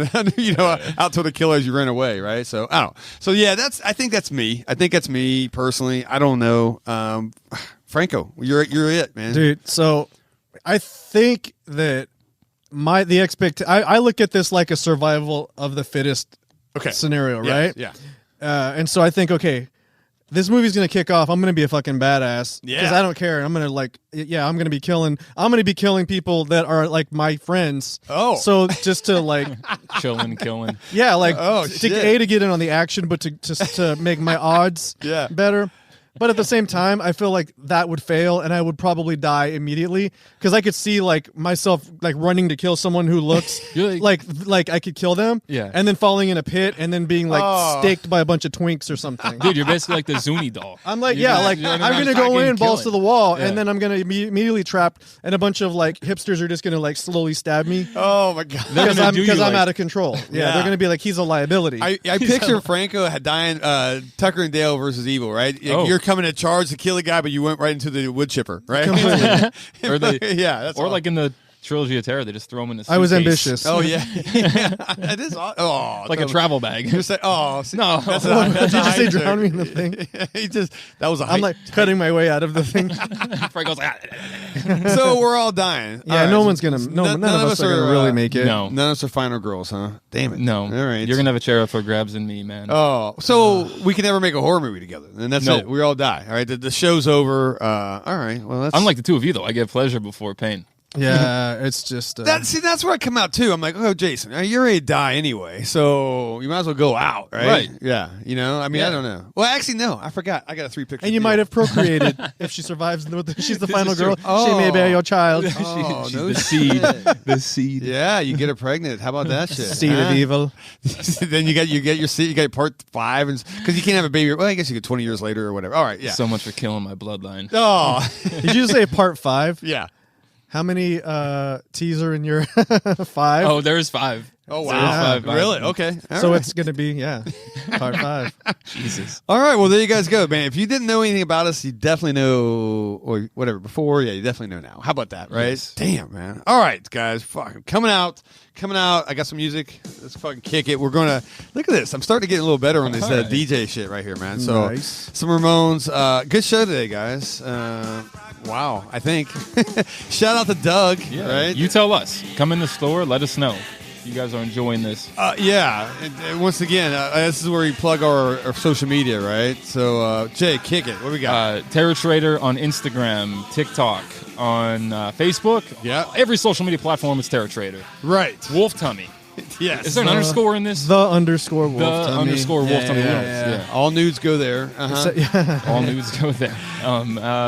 out to the killer as you ran away, right? So I don't know. So yeah, I think that's me. I think that's me personally. I don't know. Franco, you're it, man. Dude, so I think that I look at this like a survival of the fittest scenario, Yeah, right? Yeah. And so I think, okay, this movie's gonna kick off. I'm gonna be a fucking badass because Yeah. I don't care. I'm gonna be killing people that are like my friends. Oh. so just to like, chilling, killing. yeah, like Oh, to shit. get in on the action, but to make my odds Yeah. better. But at the same time, I feel like that would fail, and I would probably die immediately because I could see like myself like running to kill someone who looks You're like I could kill them, Yeah. and then falling in a pit and then being like Oh. staked by a bunch of twinks or something. Dude, you're basically like the Zuni doll. I'm like, You're yeah, just- like you're I'm gonna go fucking in balls to killing. the wall, Yeah. and then I'm gonna be immediately trapped, and a bunch of like hipsters are just gonna like slowly stab me Oh my god. They're gonna do you because I'm like- out of control. Yeah, Yeah. they're gonna be like, he's a liability. I picture Franco had dying Tucker and Dale versus Evil, right? Oh. You're coming to charge to kill a guy, but you went right into the wood chipper, right? Or they, yeah, that's or all. like in the trilogy of terror, they just throw them in a suitcase. I was ambitious. Oh yeah, it is. Oh, like a travel bag. You're saying, oh No. that's Did you just say high drown me joke. in the thing? He just that was a. I'm like cutting my way out of the thing. Frank goes, so we're all dying. Yeah, All right. no one's gonna. None of us are gonna really make it. no. None of us are final girls, huh? Damn it. No. All right. You're going to have a chair up for grabs in me, man. Oh, so we can never make a horror movie together, and that's No. it. We all die. All right, the show's over. All right, well, that's Unlike the two of you, though, I get pleasure before pain. Yeah, it's just that's where I come out too. I'm like, oh, Jason, you're ready to die anyway, so you might as well go out, right? Right. Yeah. You know, I mean, I don't know. Well, actually, no, I forgot. I got a 3-picture. and you deal. might have procreated if she survives. She's the final is true. girl. She may be your child. Oh, She's no the shit. seed. The seed. Yeah, you get her pregnant. How about that shit? Seed of evil. Then you get your seed. You get part 5, and because you can't have a baby. Well, I guess you get 20 years later or whatever. All right. Yeah. So much for killing my bloodline. Oh. Did you say part 5? Yeah. How many T's are in your 5? Oh, there's 5. Oh wow! Yeah. Really? Okay. All So right. it's going to be, part 5. Jesus. All right. Well, there you guys go, man. If you didn't know anything about us, you definitely know, or whatever before. Yeah, you definitely know now. How about that? Right? Yes. Damn, man. All right, guys. Fucking coming out. I got some music. Let's fucking kick it. We're gonna look at this. I'm starting to get a little better on this All right. DJ shit right here, man. So Nice. some Ramones. Good show today, guys. Wow. I think. Shout out to Doug. Yeah. Right. You tell us. Come in the store. Let us know. You guys are enjoying this. Yeah. And once again, this is where we plug our social media, right? So, Jay, kick it. What do we got? Terror Trader on Instagram, TikTok, on Facebook. Yeah. Every social media platform is Terror Trader. Right. Wolf Tummy. Yes. Is there an underscore in this? The underscore wolf The tummy. underscore wolf tummy. Yeah. All nudes go there. Uh-huh. All nudes go there.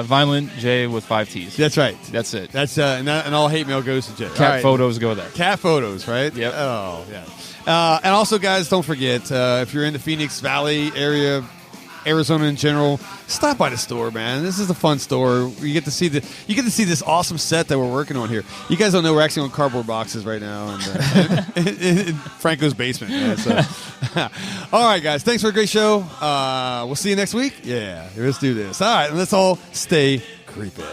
Violent J with 5 T's. That's right. That's it. That's and all hate mail goes to Jay. Cat All right. photos go there. Cat photos, right? Yep. Oh, yeah. And also, guys, don't forget if you're in the Phoenix Valley area, Arizona in general, stop by the store, man. This is a fun store. You get to see this awesome set that we're working on here. You guys don't know we're actually on cardboard boxes right now in Franco's basement. Man. So, all right, guys, thanks for a great show. We'll see you next week. Yeah, let's do this. All right, and let's all stay creepy.